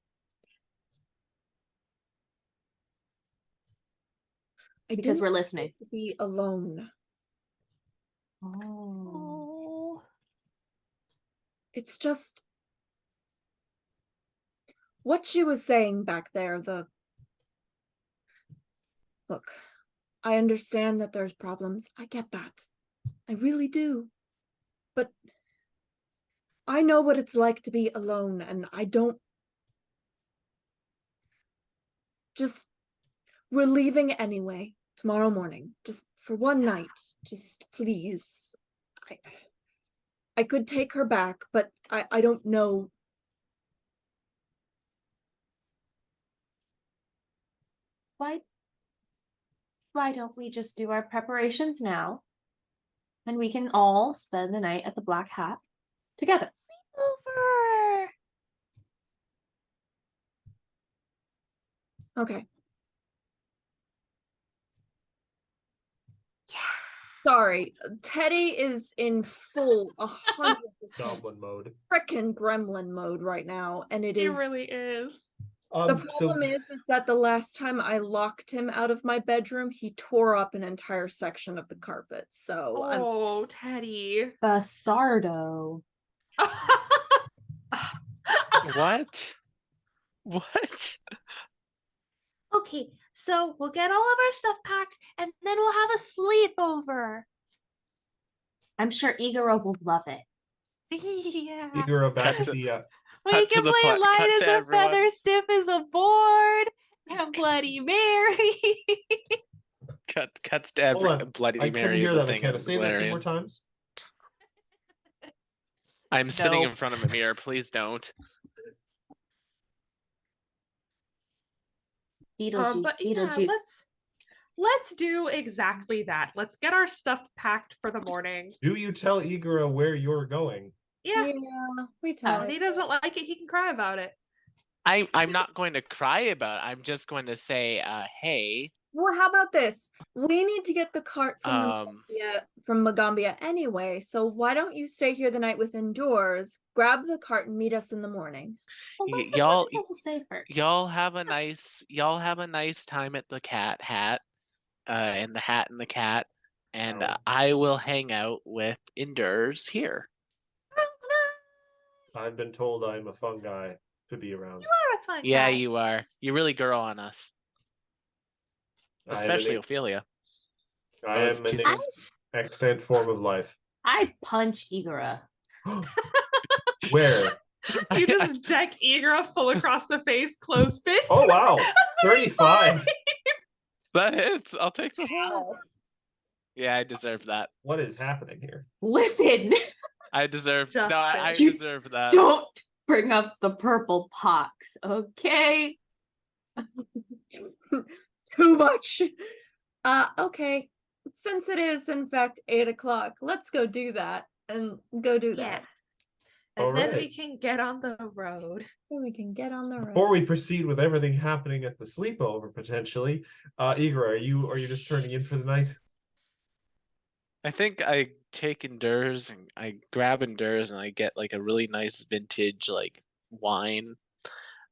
S4: I
S5: Because
S4: do
S5: we're
S4: not
S5: listening.
S4: want to be alone.
S5: Oh.
S6: Oh.
S4: It's just what she was saying back there, look, I understand that there's problems. I get that. I really do. But I know what it's like to be alone, and I don't just we're leaving anyway tomorrow morning, just for one night. Just please. I could take her back, but I don't know.
S5: Why don't we just do our preparations now? And we can all spend the night at the Black Hat together.
S6: Over.
S4: Okay.
S6: Yeah.
S4: Sorry, Teddy is in full 100%
S3: Goblin mode.
S4: frickin' gremlin mode right now, and it
S2: It
S4: is
S2: really is.
S4: the problem is that the last time I locked him out of my bedroom, he tore up an entire section of the carpet. So I'm
S2: Oh, Teddy.
S5: Basardo.
S1: What? What?
S6: Okay, so we'll get all of our stuff packed, and then we'll have a sleepover.
S5: I'm sure Igoro will love it.
S6: Yeah.
S3: Igor back
S1: Cut
S3: at
S1: to-
S3: the
S6: We
S1: Cut to
S6: can
S1: the
S6: play
S1: cut
S6: light as
S1: to
S6: a
S1: everyone.
S6: feather, stiff as a board, and Bloody Mary.
S1: Cuts to every
S3: Hold on.
S1: Bloody
S3: I couldn't
S1: Mary
S3: hear
S1: is a
S3: that,
S1: thing
S3: McKenna.
S1: of
S3: Say that 2
S1: Galarian.
S3: more times.
S1: I'm sitting
S2: No.
S1: in front of a mirror. Please don't.
S5: Beetlejuice,
S2: But yeah,
S5: Beetlejuice.
S2: let's do exactly that. Let's get our stuff packed for the morning.
S3: Do you tell Igora where you're going?
S2: Yeah,
S4: we tell
S2: if
S4: it.
S2: he doesn't like it, he can cry about it.
S1: I'm not going to cry about it. I'm just going to say, hey,
S4: Well, how about this? We need to get the cart from Magambia anyway, so why don't you stay here the night with Endures, grab the cart and meet us in the morning?
S5: Well,
S1: y-
S5: listen
S1: y'all-
S5: what it has to say first.
S1: y'all have a nice time at the cat hat, and the hat and the cat, and
S3: Oh.
S1: I will hang out with Endures here.
S3: I've been told I'm a fun guy to be around.
S2: You are a fun
S1: Yeah,
S2: guy.
S1: you are. You really grow on us, especially Ophelia.
S3: I
S1: Those
S3: am
S1: two
S3: an
S1: sis-
S3: extant form of life.
S5: I punch Igora.
S3: Where?
S2: You just deck Igor full across the face, closed fist.
S3: Oh wow, 35.
S1: That hits. I'll take the fall.
S4: Wow.
S1: Yeah, I deserve that.
S3: What is happening here?
S5: Listen,
S1: I deserve. No, I
S2: Justice.
S1: deserve that.
S5: don't bring up the purple pox, okay?
S4: Too much. Okay. Since it is in fact 8 o'clock, let's go do that and go do
S2: Yeah.
S4: that.
S2: And then we
S3: Alright.
S2: can get on the road.
S4: So we can get on the road.
S3: Before we proceed with everything happening at the sleepover potentially, Igor, are you just turning in for the night?
S1: I think I take Endures and I grab Endures and I get like a really nice vintage like wine.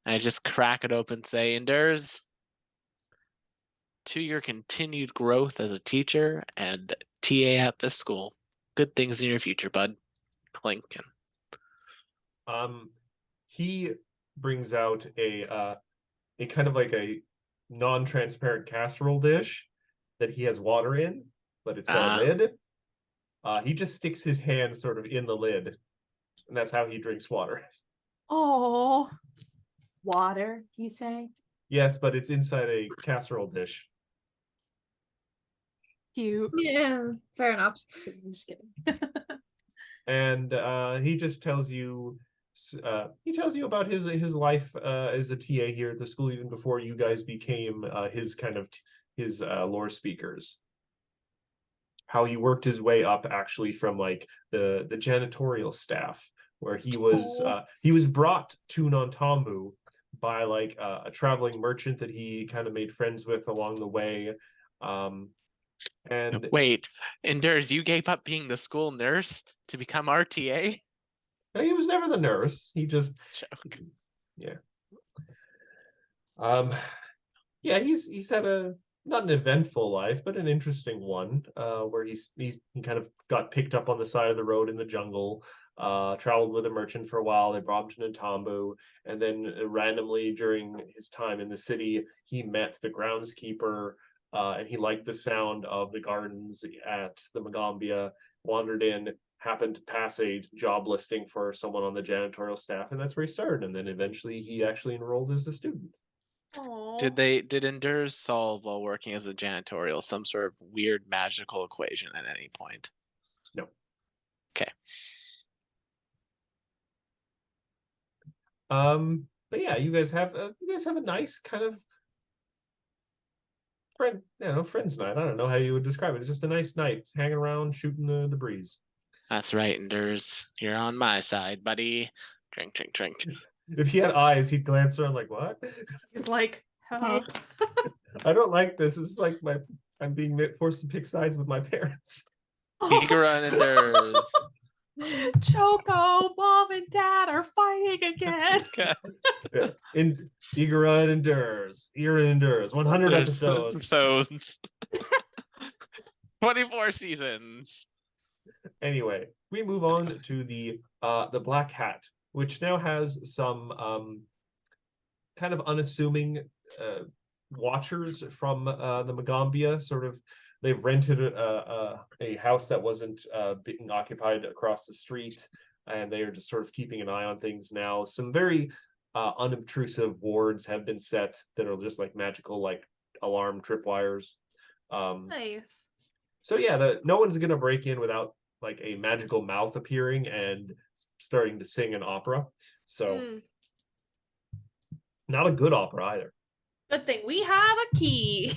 S1: And I just crack it open and say, Endures, to your continued growth as a teacher and TA at this school. Good things in your future, bud. Clink.
S3: He brings out a kind of like a non-transparent casserole dish that he has water in, but it's got a lid. He just sticks his hand sort of in the lid, and that's how he drinks water.
S2: Oh,
S5: Water, you say?
S3: Yes, but it's inside a casserole dish.
S2: cute.
S4: Yeah, fair enough.
S5: I'm just kidding.
S3: And he just tells you about his life as a TA here at the school, even before you guys became his kind of his lore speakers. How he worked his way up actually from like the janitorial staff, where he was brought to Nantambu by like a traveling merchant that he kind of made friends with along the way. And
S1: Wait, Endures, you gave up being the school nurse to become RTA?
S3: he was never the nurse. He just
S1: Joke.
S3: yeah. Yeah, he's had a not an eventful life, but an interesting one, where he kind of got picked up on the side of the road in the jungle, traveled with a merchant for a while. They brought him to Nantambu, and then randomly during his time in the city, he met the groundskeeper, and he liked the sound of the gardens at the Magambia, wandered in, happened to pass a job listing for someone on the janitorial staff, and that's where he started. And then eventually he actually enrolled as a student.
S2: Oh.
S1: Did Endures solve while working as a janitorial some sort of weird magical equation at any point?
S3: No.
S1: Okay.
S3: But yeah, you guys have a nice kind of friends night. I don't know how you would describe it. It's just a nice night, hanging around, shooting the breeze.
S1: That's right, Endures. You're on my side, buddy. Drink.
S3: If he had eyes, he'd glance around like, what?
S2: He's like, hello.
S3: I don't like this. It's like I'm being forced to pick sides with my parents.
S1: Igora and Endures.
S2: Choco, mom and dad are fighting again.
S3: Yeah. In Igora endures. 100
S1: There's
S3: episodes.
S1: episodes. 24 seasons.
S3: Anyway, we move on to the Black Hat, which now has some kind of unassuming watchers from the Magambia. Sort of, they've rented a house that wasn't being occupied across the street, and they are just sort of keeping an eye on things now. Some very unobtrusive wards have been set that are just like magical, like alarm tripwires.
S2: Nice.
S3: So yeah, no one's gonna break in without like a magical mouth appearing and starting to sing an opera. So
S2: Hmm.
S3: not a good opera either.
S2: Good thing we have a key.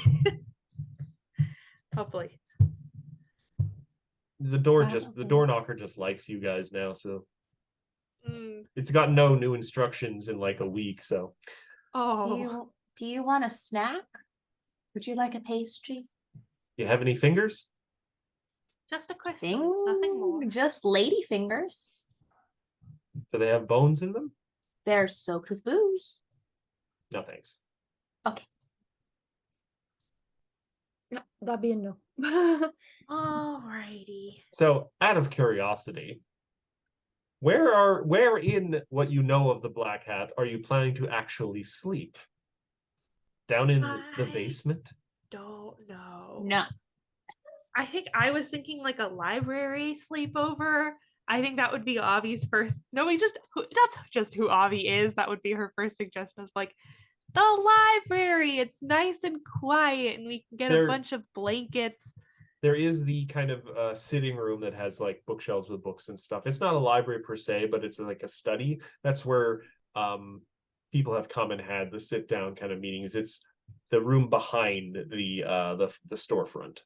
S2: Hopefully.
S3: The door
S5: Wow,
S3: just the
S5: okay.
S3: door knocker just likes you guys now, so
S2: Mm.
S3: it's got no new instructions in like a week. So
S2: Oh.
S5: Do you want a snack? Would you like a pastry?
S3: you have any fingers?
S2: Just a crystal, nothing more.
S5: Just lady fingers.
S3: Do they have bones in them?
S5: They're soaked with booze.
S3: No thanks.
S4: That'd be a no.
S2: Alrighty.
S3: So out of curiosity, where in what you know of the Black Hat are you planning to actually sleep? Down in the
S2: I-
S3: basement?
S2: Don't know.
S5: No.
S2: I think I was thinking like a library sleepover. I think that would be Avi's first. No, that's just who Avi is. That would be her first suggestion of like the library. It's nice and quiet, and we can get
S3: There-
S2: a bunch of blankets.
S3: There is the kind of sitting room that has like bookshelves with books and stuff. It's not a library per se, but it's like a study. That's where people have come and had the sit down kind of meetings. It's the room behind the storefront,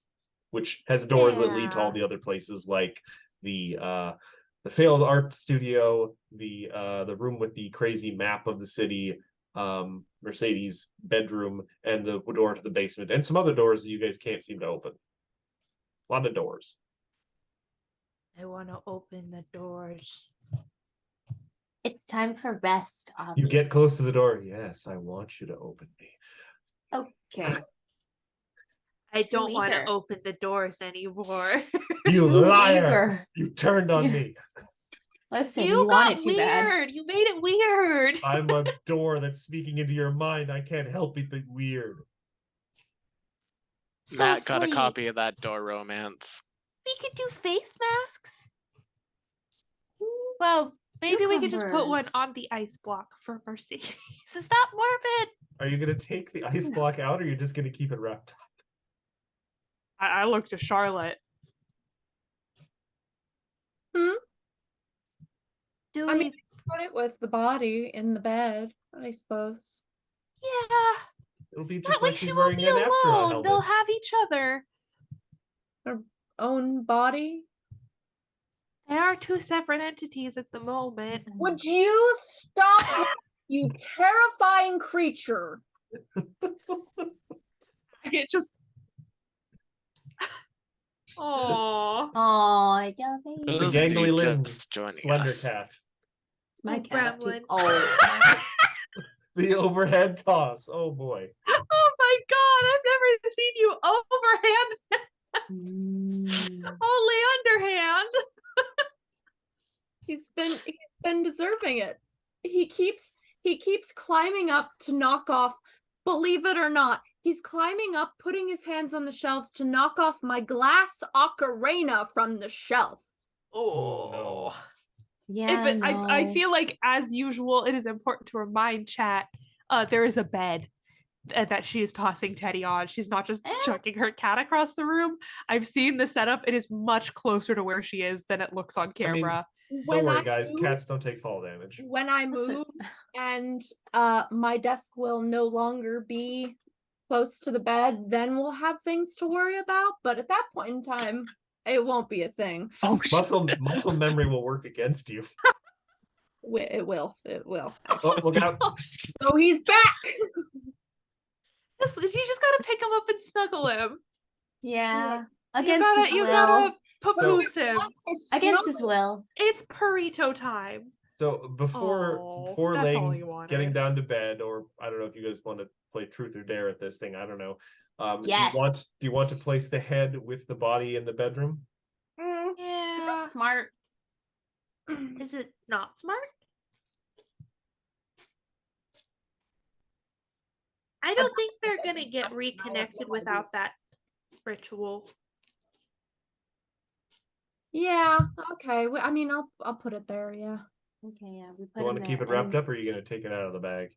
S3: which has doors that lead to all
S2: Yeah.
S3: the other places, like the failed art studio, the room with the crazy map of the city, Mercedes' bedroom, and the door to the basement, and some other doors that you guys can't seem to open. A lot of doors.
S2: I want to open the doors.
S5: It's time for rest, Avi.
S3: You get close to the door. Yes, I want you to open me.
S5: Okay.
S2: I
S5: Too
S2: don't want to
S5: eager.
S2: open the doors anymore.
S3: You
S5: Too
S3: liar!
S5: eager.
S3: You turned on
S5: Yeah.
S3: me.
S5: Listen,
S2: you
S5: you want
S2: got
S5: it too bad.
S2: weird. You made it weird.
S3: I'm a door that's speaking into your mind. I can't help it but weird.
S2: So
S1: Matt got a
S2: sweet.
S1: copy of that door romance.
S2: We could do face masks. Well, maybe we could just put one
S5: Cucumbers.
S2: on the ice block for Mercedes. Is that morbid?
S3: Are you gonna take the ice block out, or are you just gonna keep it wrapped up?
S2: I looked to Charlotte. Do
S4: I
S2: we?
S4: mean, put it with the body in the bed, I suppose.
S2: Yeah.
S3: It'll be
S2: That
S3: just
S2: way
S3: like
S2: she
S3: she's
S2: won't
S3: wearing
S2: be
S3: an astronaut
S2: alone. They'll
S3: helmet.
S2: have each other.
S4: Own body.
S2: They are two separate entities at the moment.
S4: Would you stop, you terrifying creature?
S2: It just. Oh.
S5: Oh, yeah,
S3: The
S5: baby.
S1: Those two
S3: gangly limbs,
S1: just joining
S3: slender
S1: us.
S3: cat.
S5: It's my
S2: Oh,
S5: cat. Too.
S2: gremlin.
S5: Oh.
S3: The overhead toss. Oh boy.
S2: Oh my god! I've never seen you overhand.
S5: Mm.
S2: Only underhand.
S4: He's been deserving it. He keeps climbing up to knock off, believe it or not, he's climbing up, putting his hands on the shelves to knock off my glass ocarina from the shelf.
S3: Oh
S5: Yeah.
S2: I
S5: no.
S2: feel like, as usual, it is important to remind chat there is a bed that she is tossing Teddy on. She's not just
S5: Eh.
S2: chucking her cat across the room. I've seen the setup. It is much closer to where she is than it looks on
S3: I mean,
S2: camera.
S3: Don't worry, guys. Cats don't take fall damage.
S4: When I
S5: Listen.
S4: move and my desk will no longer be close to the bed, then we'll have things to worry about. But at that point in time, it won't be a thing.
S1: Oh,
S3: Muscle memory will work against you.
S4: It will.
S3: Oh, look out.
S4: So he's back.
S2: You just gotta pick him up and snuggle him.
S5: Yeah.
S2: You
S5: Against his
S2: you
S5: will.
S2: gotta papoose him.
S5: Against his will.
S2: It's burrito time.
S3: So before
S2: Oh,
S3: before
S2: that's all
S3: laying
S2: you wanted.
S3: getting down to bed, or I don't know if you guys want to play truth or dare at this thing. I don't know.
S5: Yes.
S3: Do you want to place the head with the body in the bedroom?
S5: Is
S2: Yeah.
S5: that smart?
S2: Is it not smart? I don't think they're gonna get reconnected without that ritual.
S4: Yeah. Okay. I mean, I'll put it there. Yeah.
S5: Okay, yeah. We put
S3: Do you want
S5: him
S3: to keep
S5: there,
S3: it wrapped
S5: and-
S3: up, or are you going to take it out of the bag?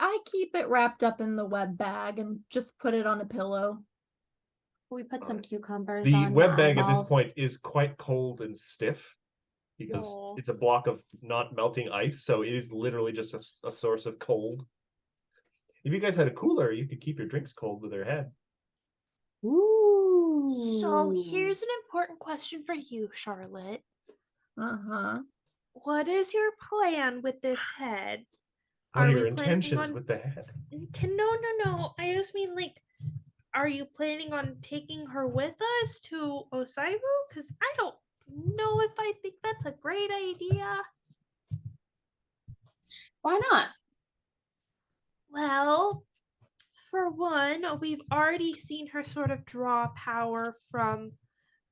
S4: I keep it wrapped up in the web bag and just put it on a pillow.
S5: We put some
S3: Alright.
S5: cucumbers
S3: The
S5: on
S3: web bag at this
S5: eyeballs.
S3: point is quite cold and stiff. because
S2: Oh.
S3: it's a block of not melting ice, so it is literally just a source of cold. If you guys had a cooler, you could keep your drinks cold with their head.
S5: Ooh.
S6: So here's an important question for you, Charlotte.
S4: Uh-huh.
S6: What is your plan with this head?
S3: What are
S6: we
S3: your
S6: planning
S3: intentions
S6: on-
S3: with the head?
S6: No. I just mean, like, are you planning on taking her with us to Osaibu? Because I don't know if I think that's a great idea.
S5: Why not?
S6: Well, for one, we've already seen her sort of draw power from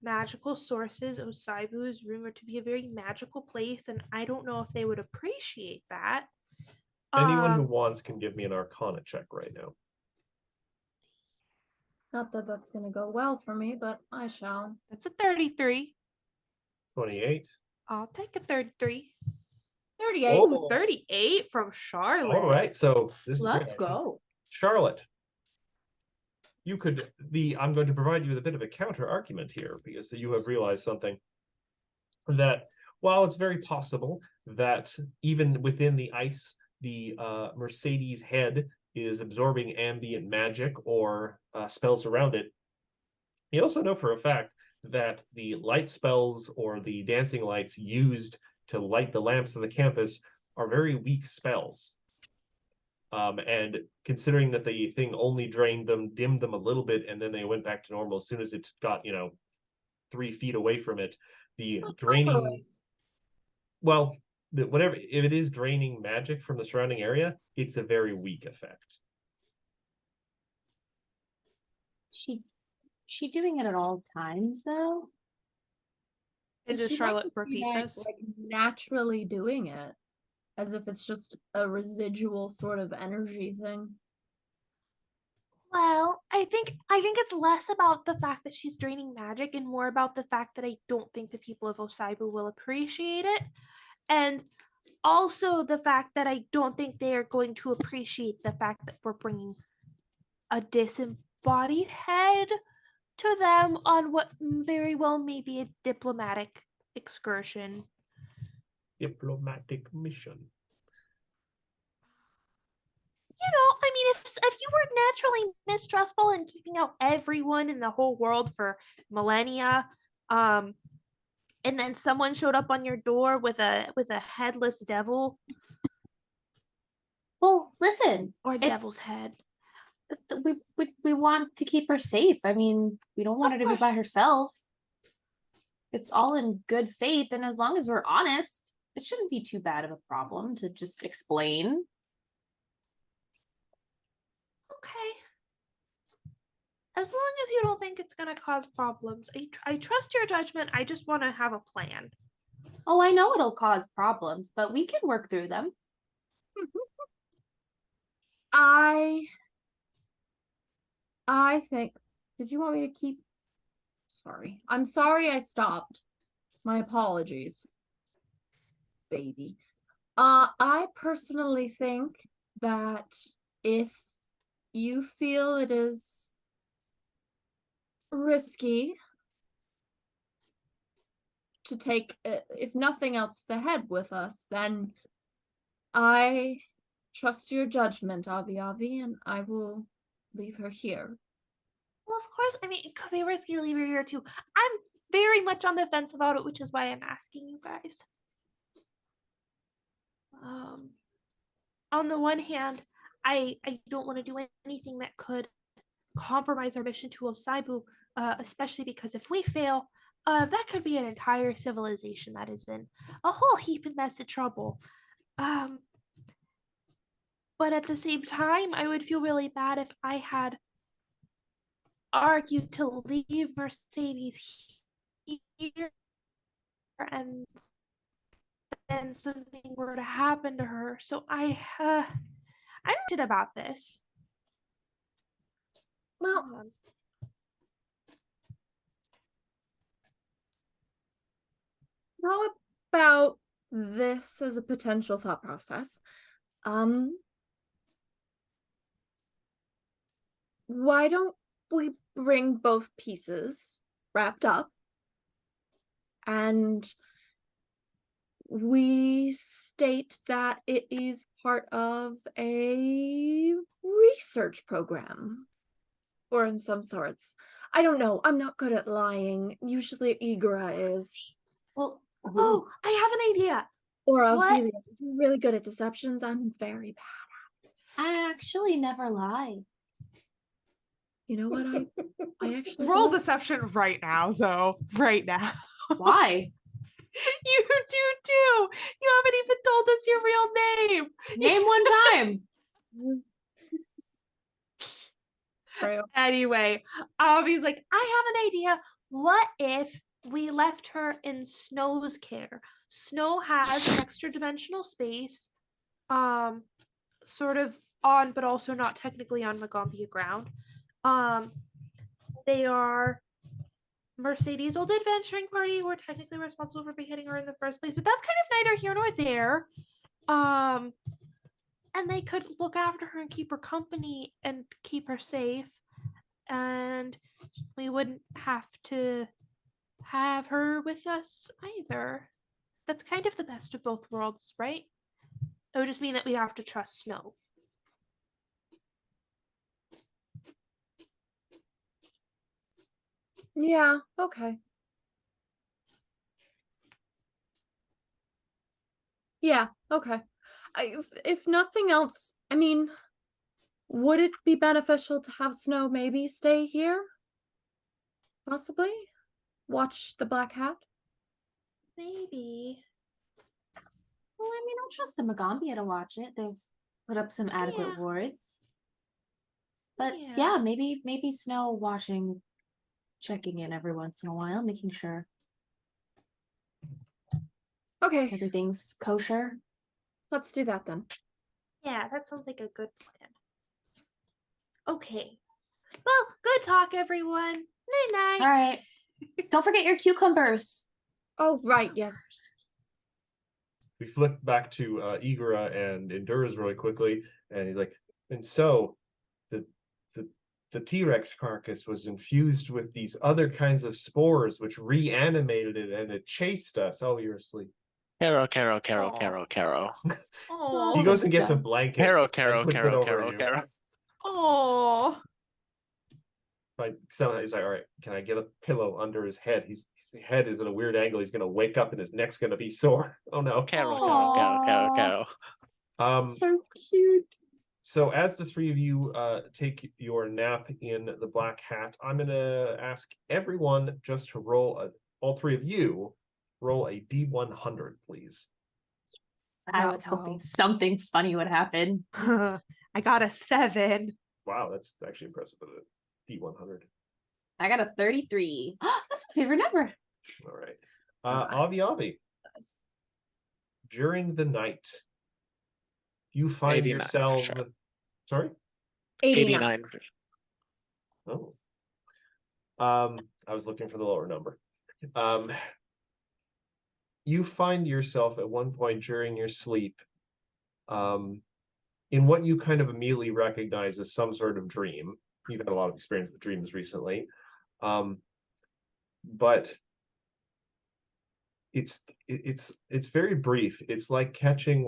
S6: magical sources. Osaibu is rumored to be a very magical place, and I don't know if they would appreciate that.
S3: Anyone who
S6: Um,
S3: wants can give me an Arcana check right now.
S4: Not that that's gonna go well for me, but I shall.
S6: That's a 33.
S3: 28.
S6: I'll take a 33.
S4: 38.
S3: Oh.
S6: Ooh, 38 from Charlotte.
S3: All right, so this is great,
S5: Let's
S3: actually.
S5: go.
S3: Charlotte, I'm going to provide you with a bit of a counter argument here, because you have realized something, that while it's very possible that even within the ice, the Mercedes head is absorbing ambient magic or spells around it, you also know for a fact that the light spells or the dancing lights used to light the lamps of the campus are very weak spells. And considering that the thing only drained them, dimmed them a little bit, and then they went back to normal as soon as it got, 3 feet away from it, the draining,
S4: Microwaves.
S3: well, whatever, if it is draining magic from the surrounding area, it's a very weak effect.
S5: She doing it at all times though?
S2: And
S4: But
S2: does
S4: she
S2: Charlotte
S4: might be,
S2: repeat
S4: like-
S2: this?
S4: Like naturally doing it, as if it's just a residual sort of energy thing.
S6: Well, I think it's less about the fact that she's draining magic and more about the fact that I don't think the people of Osaibu will appreciate it. And also the fact that I don't think they are going to appreciate the fact that we're bringing a disembodied head to them on what very well may be a diplomatic excursion.
S3: Diplomatic mission.
S6: I mean, if you were naturally mistrustful and keeping out everyone in the whole world for millennia, and then someone showed up on your door with a headless devil
S5: Well, listen,
S6: or devil's
S5: It's-
S6: head.
S5: we want to keep her safe. I mean, we don't want
S6: Of
S5: her to be by
S6: course.
S5: herself. It's all in good faith, and as long as we're honest, it shouldn't be too bad of a problem to just explain.
S6: Okay. As long as you don't think it's gonna cause problems, I trust your judgment. I just want to have a plan.
S5: Oh, I know it'll cause problems, but we can work through them.
S4: I think, did you want me to keep? Sorry. I'm sorry I stopped. My apologies. Baby. I personally think that if you feel it is risky to take, if nothing else, the head with us, then I trust your judgment, Avi, and I will leave her here.
S6: Well, of course. I mean, it could be risky to leave her here too. I'm very much on the fence about it, which is why I'm asking you guys. On the one hand, I don't want to do anything that could compromise our mission to Osaibu, especially because if we fail, that could be an entire civilization that is in a whole heap of mess of trouble. But at the same time, I would feel really bad if I had argued to leave Mercedes here and then something were to happen to her. So I'm worried about this.
S4: Well, how about this as a potential thought process? Why don't we bring both pieces wrapped up and we state that it is part of a research program. Or in some sorts. I don't know. I'm not good at lying. Usually Igra is.
S5: Well,
S6: Oh, I have an idea.
S4: Or
S6: What?
S4: Ophelia. I'm really good at deceptions. I'm very bad.
S5: I actually never lie.
S4: You know what? I actually
S2: Roll
S4: don't.
S2: deception right now, Zoe. Right now.
S5: Why?
S2: You do too. You haven't even told us your real name.
S5: Name one time.
S4: Right.
S2: Anyway, he's like,
S6: I have an idea. What if we left her in Snow's care? Snow has an extra dimensional space, sort of on, but also not technically on Magambia ground. They are Mercedes' old adventuring party. We're technically responsible for beheading her in the first place, but that's kind of neither here nor there. And they could look after her and keep her company and keep her safe. And we wouldn't have to have her with us either. That's kind of the best of both worlds, right? It would just mean that we'd have to trust Snow.
S4: Yeah, okay. Yeah, okay. If nothing else, I mean, would it be beneficial to have Snow maybe stay here? Possibly? Watch the Black Hat?
S6: Maybe.
S5: Well, I mean, I'll trust the Magambia to watch it. They've put up some adequate
S6: Yeah.
S5: wards. But
S6: Yeah.
S5: yeah, maybe Snow watching, checking in every once in a while, making sure
S4: Okay,
S5: everything's kosher.
S4: let's do that then.
S6: Yeah, that sounds like a good plan. Okay. Well, good talk, everyone. Night night.
S5: All right. Don't forget your cucumbers.
S4: Oh, right, yes.
S3: We flip back to Igra and Endures really quickly, and he's like, and so the T-Rex carcass was infused with these other kinds of spores which reanimated it, and it chased us. Oh, you're asleep.
S1: Caro.
S2: oh,
S3: He goes and gets a blanket and puts it over you.
S2: oh.
S3: Like somehow he's like, all right, can I get a pillow under his head? His head is at a weird angle. He's gonna wake up and his neck's gonna be sore. Oh no.
S1: Caro.
S5: So cute.
S3: So as the three of you take your nap in the Black Hat, I'm gonna ask everyone just to roll all three of you roll a D100, please.
S5: I was hoping something funny would happen.
S2: I got a 7.
S3: Wow, that's actually impressive with a D100.
S5: I got a 33. That's my favorite number.
S3: All right. Avi, during the night, you find
S1: 89 for
S3: yourself.
S1: sure.
S3: Sorry?
S4: 89.
S1: 89.
S3: Oh. I was looking for the lower number. You find yourself at one point during your sleep, in what you kind of immediately recognize as some sort of dream. You've had a lot of experience with dreams recently. But it's very brief. It's like catching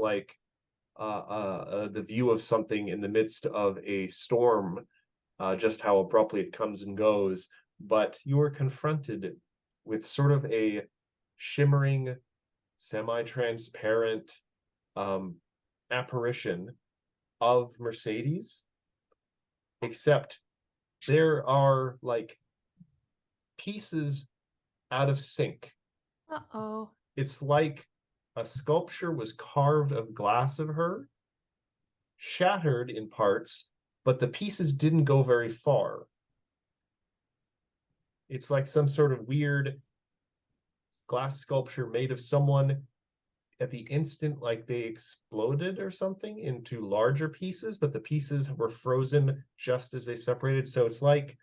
S3: the view of something in the midst of a storm, just how abruptly it comes and goes. But you are confronted with sort of a shimmering, semi-transparent apparition of Mercedes, except there are like pieces out of sync.
S6: Uh-oh.
S3: It's like a sculpture was carved of glass of her, shattered in parts, but the pieces didn't go very far. It's like some sort of weird glass sculpture made of someone at the instant like they exploded or something into larger pieces, but the pieces were frozen just as they separated. So it's like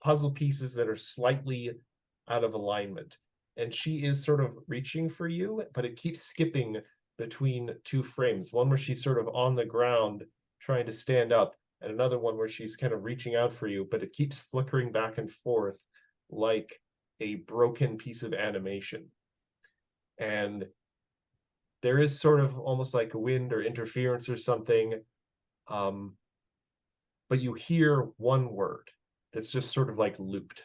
S3: puzzle pieces that are slightly out of alignment. And she is sort of reaching for you, but it keeps skipping between two frames. One where she's sort of on the ground trying to stand up, and another one where she's kind of reaching out for you, but it keeps flickering back and forth like a broken piece of animation. And there is sort of almost like a wind or interference or something. But you hear one word that's just sort of like looped.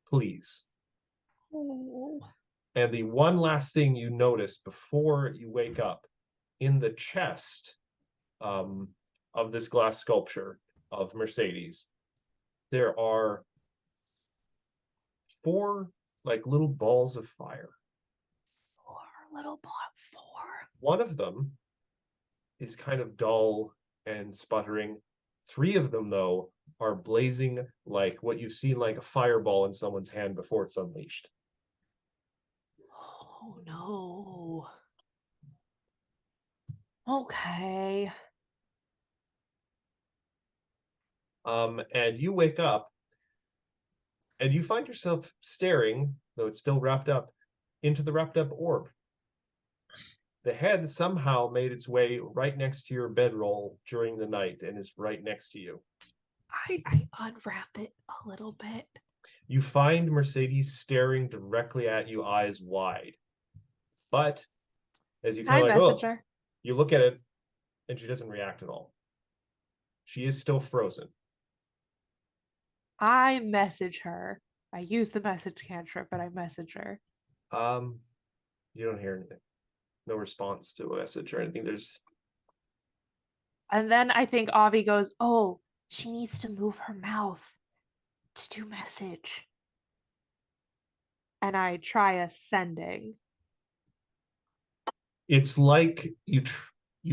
S3: Please.
S6: Oh.
S3: And the one last thing you notice before you wake up, in the chest of this glass sculpture of Mercedes, there are 4 like little balls of fire.
S6: 4 little bot 4.
S3: One of them is kind of dull and sputtering. 3 of them, though, are blazing like what you've seen like a fireball in someone's hand before it's unleashed.
S6: Oh no. Okay.
S3: And you wake up and you find yourself staring, though it's still wrapped up, into the wrapped up orb. The head somehow made its way right next to your bedroll during the night and is right next to you.
S6: I unwrap it a little bit.
S3: You find Mercedes staring directly at you, eyes wide. But as you
S6: I
S3: kind of like,
S6: message
S3: oh,
S6: her.
S3: you look at it and she doesn't react at all. She is still frozen.
S6: I message her. I use the message cantrip, but I message her.
S3: You don't hear anything. No response to a message or anything. There's
S6: And then I think Avi goes, "Oh, she needs to move her mouth to do message." And I try ascending.
S3: it's like you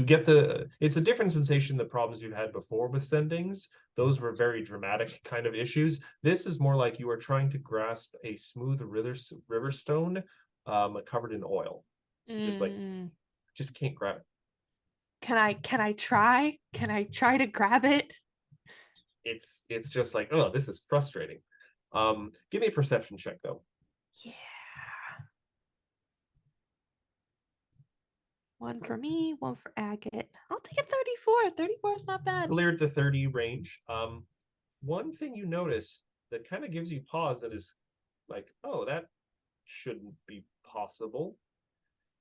S3: get it's a different sensation than problems you've had before with sendings. Those were very dramatic kind of issues. This is more like you are trying to grasp a smooth river stone covered in oil. Just like just can't grab it.
S6: Can I try? Can I try to grab it?
S3: It's just like, oh, this is frustrating. Give me a perception check though.
S6: Yeah. One for me, one for Agate. I'll take a 34. 34 is not bad.
S3: Cleared the 30 range. One thing you notice that kind of gives you pause and is like, oh, that shouldn't be possible.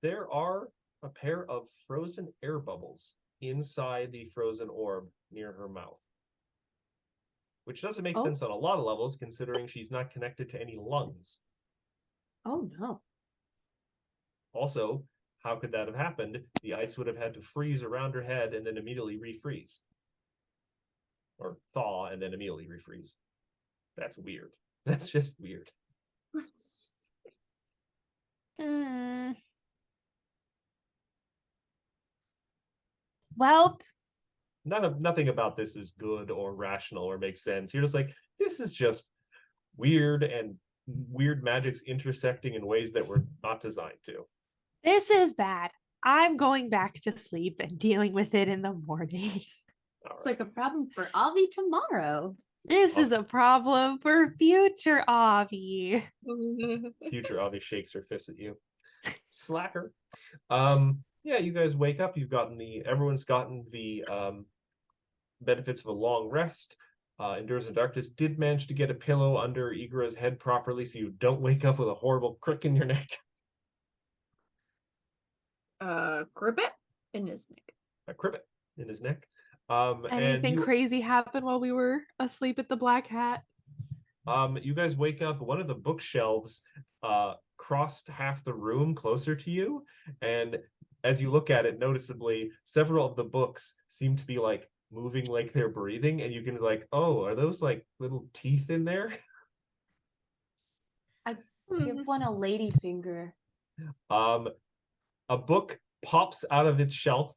S3: There are a pair of frozen air bubbles inside the frozen orb near her mouth. Which doesn't make sense on a lot of levels, considering she's not connected to any lungs.
S5: Oh no.
S3: Also, how could that have happened? The ice would have had to freeze around her head and then immediately refreeze. Or thaw and then immediately refreeze. That's weird. That's just weird.
S6: Well,
S3: Nothing about this is good or rational or makes sense. You're just like, this is just weird, and weird magic's intersecting in ways that were not designed to.
S6: this is bad. I'm going back to sleep and dealing with it in the morning.
S5: It's like a problem for Avi tomorrow.
S6: This is a problem for future Avi.
S3: Future Avi shakes her fist at you. Slacker. Yeah, you guys wake up. Everyone's gotten the benefits of a long rest. Endurance of Darkness did manage to get a pillow under Igra's head properly, so you don't wake up with a horrible crick in your neck.
S4: Cribbit in his neck.
S3: A cribbit in his neck.
S6: Anything crazy happened while we were asleep at the Black Hat?
S3: You guys wake up. One of the bookshelves crossed half the room closer to you, and as you look at it, noticeably, several of the books seem to be like moving like they're breathing, and you can like, oh, are those like little teeth in there?
S5: Give one a lady finger.
S3: A book pops out of its shelf,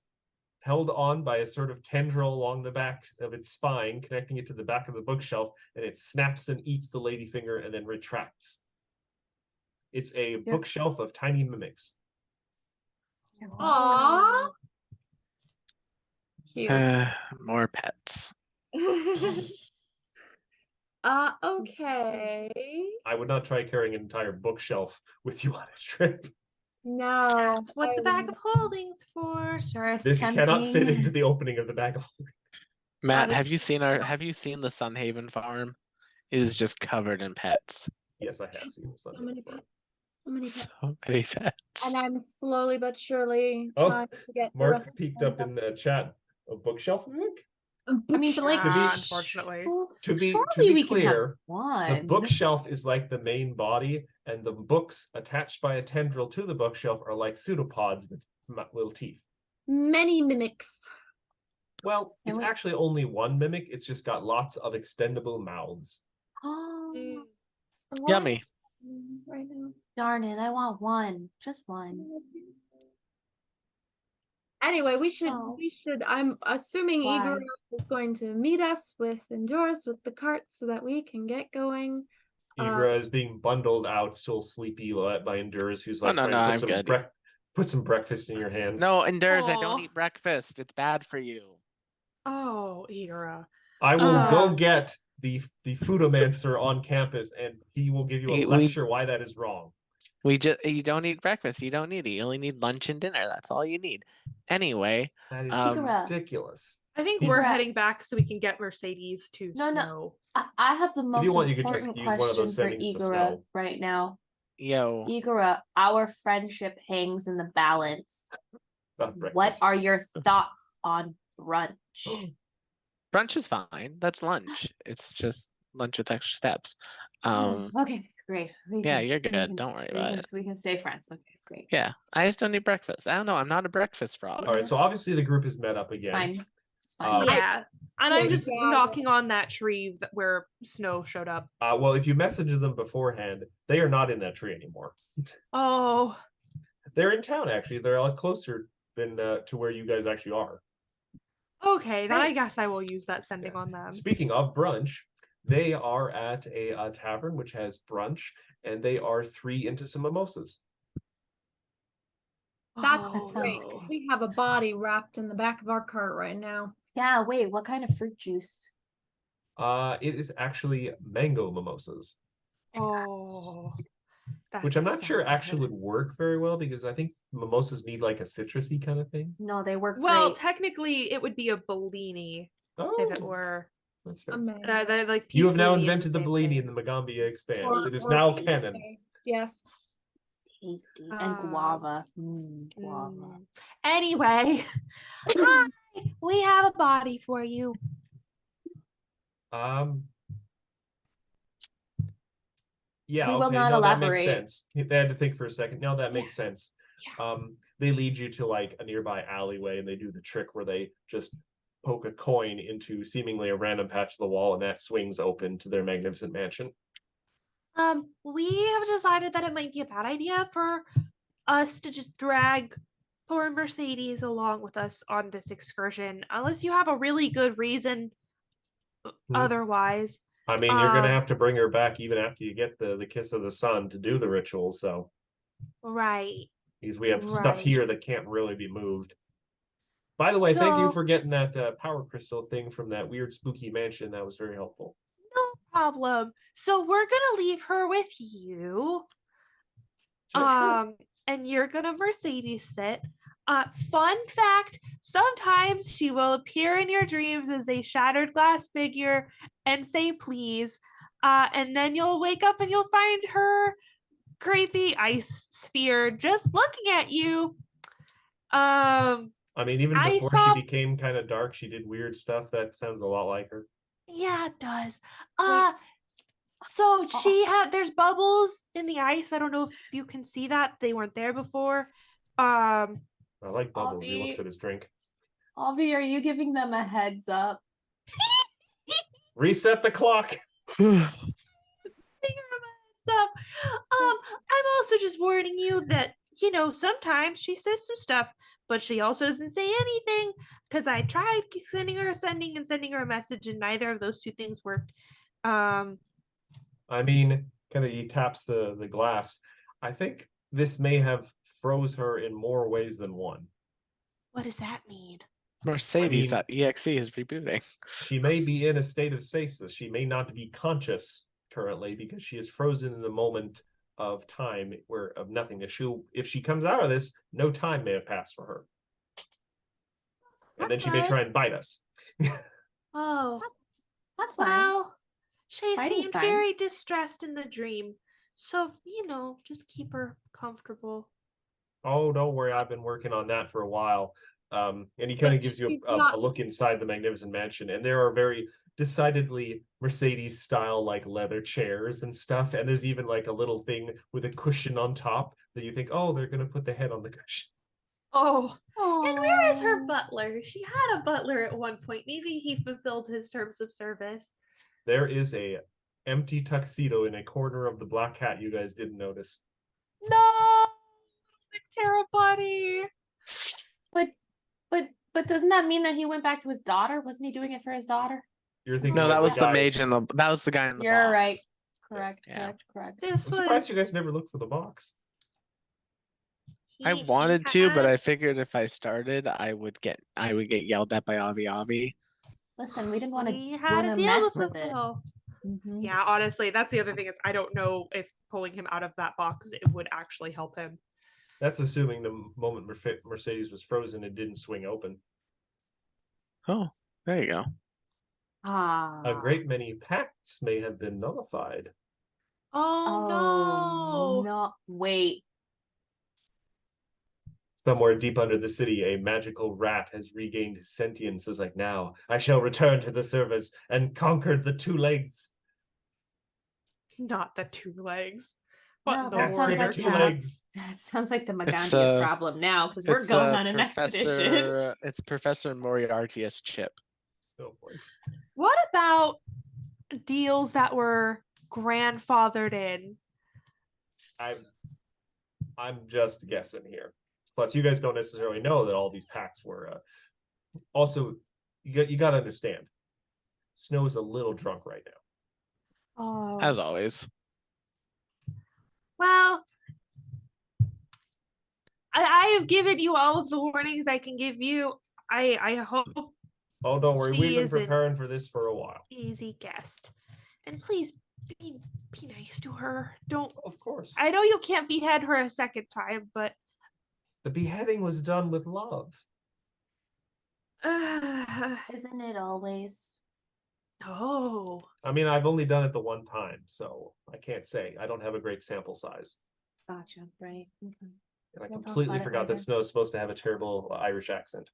S3: held on by a sort of tendril along the back of its spine, connecting it to the back of the bookshelf, and it snaps and eats the ladyfinger and then retracts. It's a bookshelf of tiny mimics.
S4: Aww. Cute.
S1: More pets.
S4: Okay.
S3: I would not try carrying an entire bookshelf with you on a trip.
S4: No.
S6: That's what the
S4: I
S6: bag of holding's for.
S5: Sure is
S3: This cannot fit
S5: tempting.
S3: into the opening of the bag of holding.
S1: Matt,
S4: would-
S1: have you seen the Sunhaven farm? It is just covered in pets.
S3: Yes, I have seen this.
S4: So many pets. So many pets.
S1: So many pets.
S4: And I'm slowly but surely
S3: Oh,
S4: trying to get the
S3: Mark
S4: rest of
S3: peeked
S4: the
S3: up in the chat. A bookshelf mimic?
S5: I mean, but like,
S3: To be-
S2: unfortunately.
S5: well,
S3: To be
S5: surely we can have
S3: clear, the
S5: one.
S3: bookshelf is like the main body, and the books attached by a tendril to the bookshelf are like pseudopods with little teeth.
S4: many mimics.
S3: Well,
S5: Can
S3: it's
S5: we-
S3: actually only one mimic. It's just got lots of extendable mouths.
S5: Oh,
S2: Mm.
S5: what?
S1: Yummy.
S4: Right now.
S5: Darn it! I want one, just one.
S4: Anyway,
S5: Oh.
S4: I'm assuming
S5: Why?
S4: Igor is going to meet us with Endoris with the cart so that we can get going.
S3: Igra is being bundled out, still sleepy by Endurance, who's like
S1: no,
S3: trying to
S1: I'm good.
S3: put some breakfast in your hands.
S1: No, Endures, I
S2: Aw.
S1: don't eat breakfast. It's bad for you.
S2: Oh, Igora.
S3: I will go
S2: Uh.
S3: get the foodomancer on campus, and he will give you a
S1: We-
S3: lecture why that is wrong.
S1: You don't eat breakfast. You don't need it. You only need lunch and dinner. That's all you need. Anyway,
S3: That is
S5: Igora.
S3: ridiculous.
S2: I think
S3: He's
S2: we're
S5: right.
S2: heading back so we can get Mercedes to
S5: No, no.
S2: Snow.
S5: I have the most
S3: you want, you could just
S5: important
S3: use one of
S5: question
S3: those
S5: for
S3: settings to
S5: Igora
S3: snow.
S5: right now.
S1: yo,
S5: Igora, our friendship hangs in the balance.
S3: About
S5: What
S3: breakfast.
S5: are your thoughts on brunch?
S1: brunch is fine. That's lunch. It's just lunch with extra steps.
S5: Okay, great.
S1: yeah, you're good. Don't worry about it.
S5: We can stay friends. Okay, great.
S1: Yeah, I just don't eat breakfast. I don't know. I'm not a breakfast frog.
S3: All right, so
S5: Yes.
S3: obviously the group is met up
S5: It's
S3: again.
S5: fine. It's fine.
S2: Yeah. And
S4: Yeah,
S2: I'm just
S4: yeah.
S2: knocking on that tree where Snow showed up.
S3: Well, if you message them beforehand, they are not in that tree anymore.
S2: Oh,
S3: They're in town, actually. They're a lot closer than to where you guys actually are.
S2: okay. Then I
S5: Great.
S2: guess I will use that sending on them.
S3: Speaking of brunch, they are at a tavern which has brunch, and they are 3 into some mimosas.
S4: That's
S2: Oh,
S4: great.
S2: no.
S4: 'Cause we have a body wrapped in the back of our cart right now.
S5: Yeah, wait, what kind of fruit juice?
S3: It is actually mango mimosas,
S2: Oh, that
S3: which I'm
S2: does
S3: not sure
S2: sound
S3: actually
S2: good.
S3: would work very well because I think mimosas need like a citrusy kind of thing.
S5: No, they work
S2: Well,
S5: great.
S2: technically, it would be a Bellini
S3: Oh,
S2: if it were.
S3: that's fair.
S4: Amazing.
S2: They're like
S3: You have now
S2: Peach Bellini is
S3: invented the
S2: same
S3: Bellini
S2: thing.
S3: in the Magambia expanse.
S4: Or-
S3: It is
S4: or
S3: now
S4: pizza
S3: canon.
S4: paste, Yes.
S5: It's tasty. And guava. Guava.
S2: Anyway,
S6: Hi, we have a body for you.
S3: Yeah,
S5: We will
S3: okay,
S5: not
S3: no, that makes
S5: elaborate.
S3: sense. They had to think for a second. No, that
S2: Yeah.
S3: makes sense.
S2: Yeah.
S3: They lead you to like a nearby alleyway, and they do the trick where they just poke a coin into seemingly a random patch of the wall, and that swings open to their magnificent mansion.
S6: We have decided that it might be a bad idea for us to just drag
S2: poor Mercedes along with us on this excursion, unless you have a really good reason. Otherwise,
S3: I mean, you're gonna
S2: Um,
S3: have to bring her back even after you get the kiss of the sun to do the ritual. So
S2: right.
S3: because we have stuff
S2: Right.
S3: here that can't really be moved. By the way, thank you
S2: So-
S3: for getting that power crystal thing from that weird spooky mansion. That was very helpful.
S2: No problem. So we're gonna leave her with you.
S3: Sure.
S2: And you're gonna Mercedes sit. Fun fact, sometimes she will appear in your dreams as a shattered glass figure and say please. And then you'll wake up and you'll find her creepy ice sphere just looking at you.
S3: I mean, even
S2: I
S3: before
S2: saw-
S3: she became kind of dark, she did weird stuff. That sounds a lot like her.
S2: Yeah, it does.
S5: Wait.
S2: So there's bubbles in the ice. I don't know if you can see that. They weren't there before.
S3: I like Bubbles. He looks
S5: Avi.
S3: at his drink.
S5: Avi, are you giving them a heads up?
S3: Reset the clock.
S2: So, I'm also just warning you that, sometimes she says some stuff, but she also doesn't say anything because I tried sending her a message and neither of those two things worked.
S3: I mean, kind of he taps the glass. I think this may have froze her in more ways than one.
S2: What does that mean?
S1: Mercedes.exe is rebooting.
S3: She may be in a state of stasis. She may not be conscious currently because she is frozen in the moment of time of nothingness. If she comes out of this, no time may have passed for her. And then she may
S2: Okay.
S3: try and bite us.
S2: Oh,
S5: That's fine.
S2: well, she
S5: Fighting's
S2: seemed
S5: fine.
S2: very distressed in the dream.
S6: So, just keep her comfortable.
S3: Oh, don't worry, I've been working on that for a while. And he kind of
S4: But
S3: gives you
S4: she's
S3: a
S4: not-
S3: look inside the Magnificent Mansion, and there are very decidedly Mercedes style like leather chairs and stuff. And there's even like a little thing with a cushion on top that you think, oh, they're gonna put the head on the cushion.
S2: Oh, and where is her
S5: Aw.
S2: butler? She had a butler at one point. Maybe he fulfilled his terms of service.
S3: There is a empty tuxedo in a corner of the black cat you guys didn't notice.
S2: No, Terra buddy.
S5: But doesn't that mean that he went back to his daughter? Wasn't he doing it for his daughter?
S3: You're thinking
S1: No,
S3: of
S1: that
S3: the
S1: was the
S3: guy-
S1: mage in the. That was the guy in the
S5: You're
S1: box.
S5: right. Correct,
S1: Yeah.
S5: correct.
S2: This
S3: I'm surprised
S2: was.
S3: you guys never looked for the box.
S1: I
S2: he
S1: wanted to, but
S2: had-
S1: I figured if I started, I would get yelled at by Avi Avi.
S5: Listen, we didn't want
S2: he
S5: to
S2: had a deal
S5: mess
S2: to
S5: with it.
S2: fulfill.
S5: Mhm.
S2: Yeah, honestly, that's the other thing is I don't know if pulling him out of that box it would actually help him.
S3: That's assuming the moment Mercedes was frozen, it didn't swing open.
S1: Oh, there you go.
S5: Ah.
S3: A great many pacts may have been nullified.
S2: Oh,
S5: Oh
S2: no.
S5: no! Wait.
S3: Somewhere deep under the city, a magical rat has regained his sentience. Is like, now I shall return to the service and conquer the two legs.
S2: Not the two legs. What
S5: No,
S2: the
S5: that sounds
S3: Bring
S2: warrior
S5: like
S3: two
S2: cats.
S3: legs.
S5: That sounds like the
S1: It's,
S5: Magandius problem now because we're
S1: It's,
S5: going on an expedition.
S1: Professor. It's Professor Moriarty's chip.
S3: Oh boy.
S2: What about deals that were grandfathered in?
S3: I'm just guessing here. Plus, you guys don't necessarily know that all these pacts were. Also, you got to understand, Snow is a little drunk right now.
S2: Oh,
S1: As always.
S2: well, I have given you all of the warnings I can give you. I hope
S3: Oh, don't worry,
S2: She
S3: we've been
S2: isn't-
S3: preparing for this for a while.
S2: easy guest, and please be nice to her. Don't.
S3: Of course,
S2: I know you can't behead her a second time, but
S3: the beheading was done with love.
S5: Isn't it always?
S2: no.
S3: I mean, I've only done it the one time, so I can't say. I don't have a great sample size.
S5: Gotcha. Right. Okay.
S3: And I
S5: We'll talk
S3: completely
S5: about it
S3: forgot that
S5: later.
S3: Snow's supposed to have a terrible Irish accent.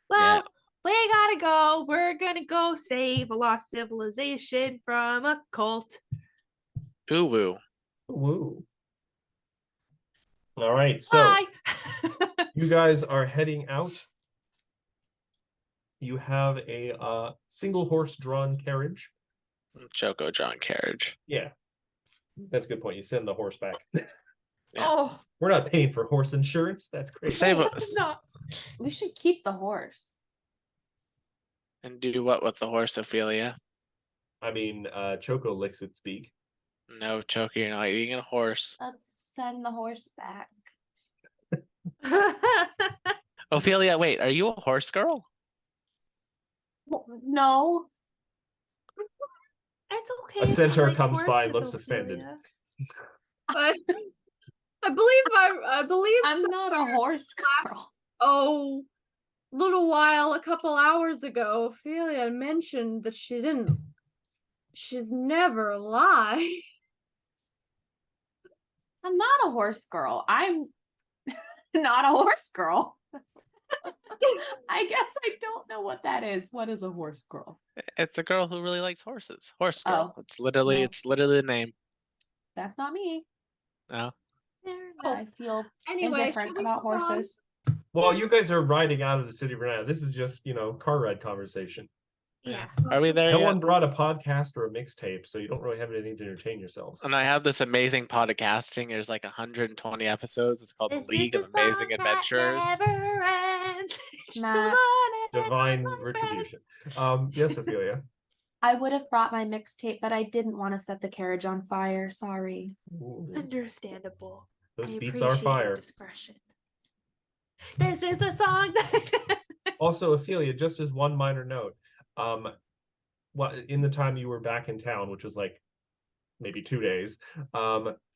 S2: Well, we gotta go. We're gonna go save a lost civilization from a cult.
S1: Ooh woo.
S3: Woo. All right, so
S2: Bye.
S3: you guys are heading out. You have a single horse drawn carriage.
S1: Choco John carriage.
S3: Yeah, that's a good point. You send the horse back.
S2: Oh,
S3: We're not paying for horse insurance. That's crazy.
S1: Save
S2: wait,
S1: us.
S2: no.
S5: We should keep the horse.
S1: And do what with the horse, Ophelia?
S3: I mean, Choco licks its beak.
S1: No, Choco, you're not eating a horse.
S5: Let's send the horse back.
S1: Ophelia, wait, are you a horse girl?
S5: No.
S2: It's okay.
S3: A
S2: if you
S3: centaur
S2: like
S3: comes by and
S2: horses,
S3: looks offended.
S2: Ophelia.
S4: I believe
S5: I'm
S4: so-
S5: not a horse girl.
S4: last- oh, little while, a couple hours ago, Ophelia mentioned that she's never lied.
S5: I'm not a horse girl. I'm not a horse girl. I guess I don't know what that is. What is a horse girl?
S1: It's a girl who really likes horses. Horse girl.
S5: Oh.
S1: It's literally
S5: No.
S1: it's literally the name.
S5: That's not me.
S1: No.
S2: Fair
S4: Oh,
S2: enough.
S5: I feel
S4: Anyway,
S5: indifferent
S4: should we
S5: about
S4: move on?
S5: horses.
S3: Well, you guys are riding out of the city right now. This is just, car ride conversation.
S2: Yeah.
S1: Are we there
S3: No
S1: yet?
S3: one brought a podcast or a mixtape, so you don't really have anything to entertain yourselves.
S1: And I have this amazing podcasting. There's like 120 episodes. It's called
S2: This
S1: The League
S2: is
S1: of
S2: the
S1: Amazing
S2: song that
S1: Adventures.
S2: never ends. Just
S5: Nah.
S2: goes on and
S3: Divine
S2: on, my
S3: retribution.
S2: friends.
S3: Yes, Ophelia.
S5: I would have brought my mixtape, but I didn't want to set the carriage on fire. Sorry.
S3: Ooh,
S2: Understandable.
S3: those
S2: I
S3: beats are
S2: appreciate your
S3: fire.
S2: Discretion. This is the song that.
S3: Also, Ophelia, just as one minor note, in the time you were back in town, which was like maybe 2 days,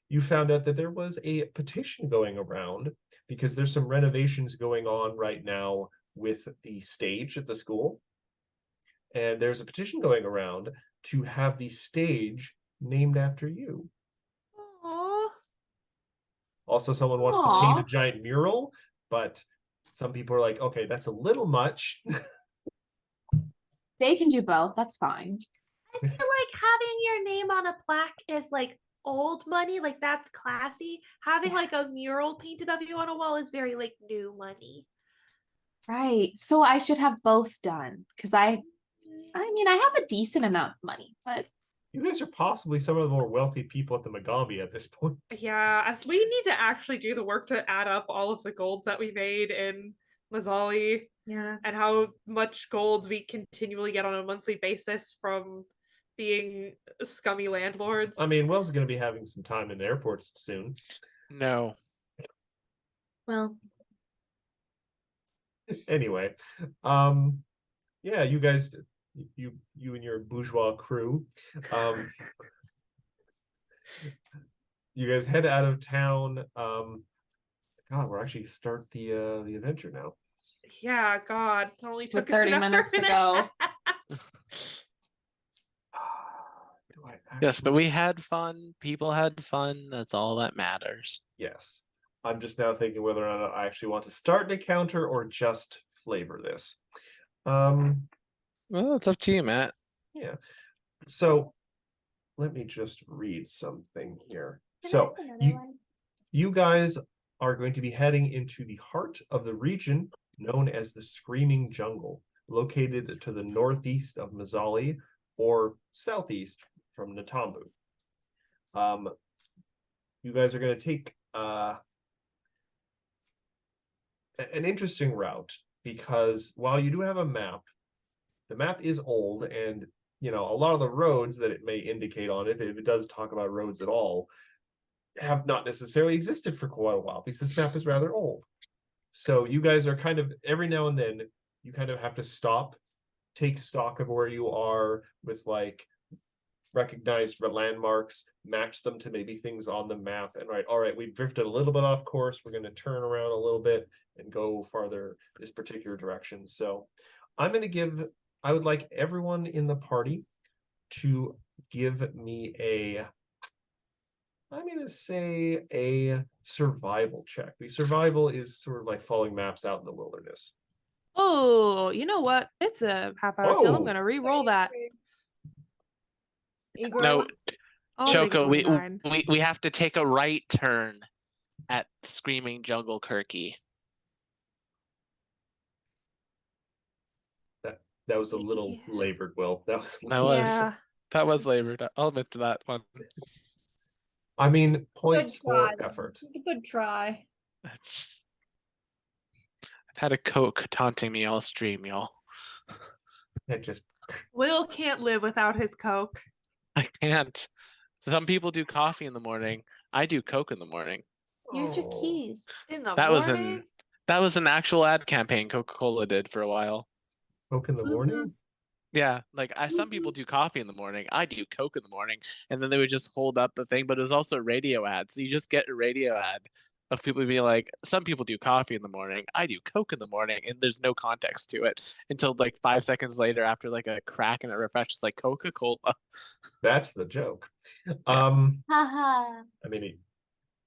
S3: you found out that there was a petition going around because there's some renovations going on right now with the stage at the school. And there's a petition going around to have the stage named after you. Also, someone wants to paint a
S5: Aw.
S3: giant mural, but some people are like, okay, that's a little much.
S5: They can do both. That's fine.
S6: I feel like having your name on a plaque is like old money, like that's classy. Having like a mural painted of you on a wall is very like new money.
S5: Right. So I should have both done because I mean, I have a decent amount of money, but
S3: You guys are possibly some of the more wealthy people at the Magambi at this point.
S2: Yeah, as we need to actually do the work to add up all of the gold that we made in Mazzali
S5: yeah.
S2: and how much gold we continually get on a monthly basis from being scummy landlords.
S3: I mean, Will's going to be having some time in airports soon.
S1: No.
S5: Well,
S3: Anyway, yeah, you guys, you and your bourgeois crew, you guys head out of town. God, we're actually start the adventure now.
S2: Yeah, God, it only
S5: with
S2: took us
S5: 30
S2: an
S5: minutes to
S2: hour.
S5: go.
S3: Do I
S1: Yes, but
S3: actually
S1: we had fun. People had fun. That's all that matters.
S3: Yes. I'm just now thinking whether or not I actually want to start an encounter or just flavor this.
S1: Well, it's up to you, Matt.
S3: Yeah. So let me just read something here.
S6: Can I
S3: So
S6: have another one?
S3: you guys are going to be heading into the heart of the region known as the Screaming Jungle, located to the northeast of Mazzali or southeast from Natambu. You guys are going to take an interesting route because while you do have a map, the map is old, and a lot of the roads that it may indicate on it, if it does talk about roads at all, have not necessarily existed for quite a while because this map is rather old. So you guys are kind of, every now and then, you kind of have to stop, take stock of where you are with like recognized landmarks, match them to maybe things on the map, and all right, we've drifted a little bit off course, we're going to turn around a little bit and go farther this particular direction. So I would like everyone in the party to give me I'm going to say a survival check. The survival is sort of like following maps out in the wilderness.
S2: Oh, you know what? It's a half hour till. I'm
S3: Oh.
S2: gonna re-roll that.
S1: No,
S2: I'll make it
S1: Choco, we
S2: 29.
S1: we have to take a right turn at Screaming Jungle Kirky.
S3: That was a little
S6: Yeah.
S3: labored, Will.
S1: That was labored. I'll admit to that one.
S3: I mean,
S4: Good
S3: points for
S4: try.
S3: effort.
S4: It's a good try.
S1: I've had a Coke taunting me all stream, y'all.
S3: It just
S2: Will can't live without his Coke.
S1: I can't. Some people do coffee in the morning. I do Coke in the morning.
S6: Use your
S3: Oh.
S6: keys.
S2: In the
S1: That was
S2: morning.
S1: an actual ad campaign Coca-Cola did for a while.
S3: Coke in the morning.
S1: Yeah, like some people do coffee in the morning. I do Coke in the morning, and then they would just hold up the thing. But it was also a radio ad, so you just get a radio ad of people being like, "Some people do coffee in the morning. I do Coke in the morning," and there's no context to it until like 5 seconds later, after like a crack and a refresh, it's like Coca-Cola.
S3: That's the joke.
S6: Haha.
S3: I mean,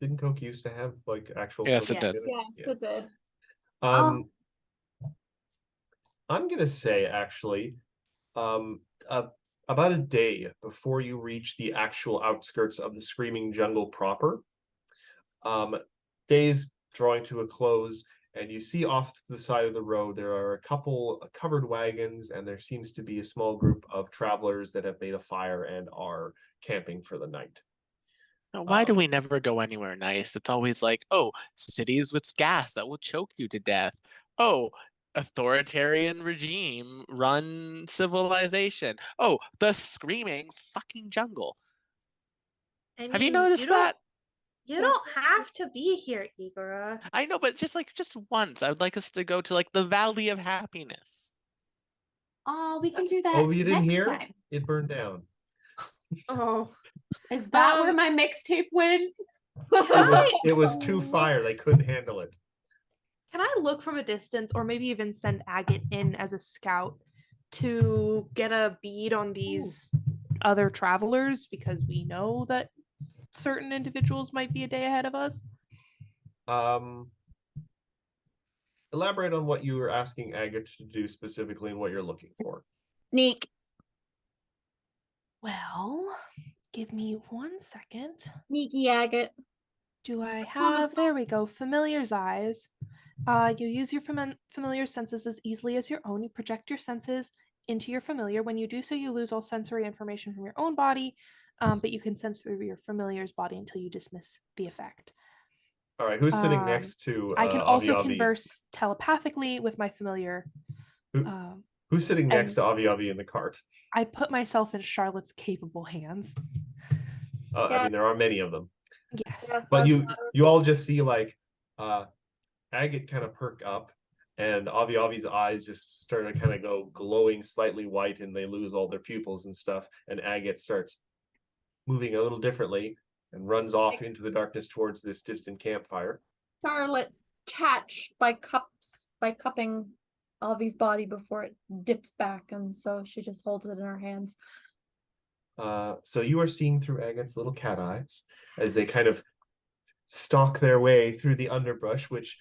S3: didn't Coke used to have like actual?
S1: Yes,
S3: Coke
S1: it did.
S3: in
S4: Yes,
S3: Yeah.
S4: it did.
S3: I'm gonna say actually, about a day before you reach the actual outskirts of the Screaming Jungle proper, days drawing to a close, and you see off to the side of the road there are a couple covered wagons, and there seems to be a small group of travelers that have made a fire and are camping for the night.
S1: Now, why do we never go anywhere nice? It's always like, oh, cities with gas that will choke you to death. Oh, authoritarian regime run civilization. Oh, the screaming fucking jungle.
S6: I
S1: Have you
S6: mean,
S1: noticed
S6: don't-
S1: that?
S6: You don't have to be here, Igora.
S1: I know, but just once, I would like us to go to like the Valley of Happiness.
S5: Oh, we can do that.
S3: Oh, you didn't
S5: next
S3: hear?
S5: time.
S3: It burned down.
S2: Oh,
S5: Is that where my mixtape went?
S3: It was too fire. They couldn't handle it.
S2: can I look from a distance, or maybe even send Agate in as a scout to get a bead on these other travelers, because we know that certain individuals might be a day ahead of us?
S3: Elaborate on what you were asking Agate to do specifically and what you're looking for.
S4: Sneak.
S6: Well, give me 1 second.
S4: Sneaky agate.
S6: Do I
S4: Promise
S6: have? There we
S4: us.
S6: go. Familiar's eyes. You use your familiar senses as easily as your own. You project your senses into your familiar. When you do so, you lose all sensory information from your own body, but you can sense through your familiar's body until you dismiss the effect.
S3: All right, who's sitting
S6: Um,
S3: next to
S6: I can also
S3: Avi?
S6: converse telepathically with my familiar.
S3: Who-
S6: Um,
S3: Who's sitting next
S6: and-
S3: to Avi in the cart?
S6: I put myself in Charlotte's capable hands.
S3: I
S4: Yeah.
S3: mean, there are many of them.
S6: Yes.
S4: Yes,
S3: But
S4: that's
S3: you
S4: what I would
S3: you
S4: be.
S3: all just see like Agate kind of perk up, and Avi's eyes just start to kind of go glowing slightly white, and they lose all their pupils and stuff, and Agate starts moving a little differently and runs off into the darkness towards this distant campfire.
S4: Charlotte catch by cupping Avi's body before it dips back, and so she just holds it in her hands.
S3: So you are seeing through Agate's little cat eyes as they kind of stalk their way through the underbrush, which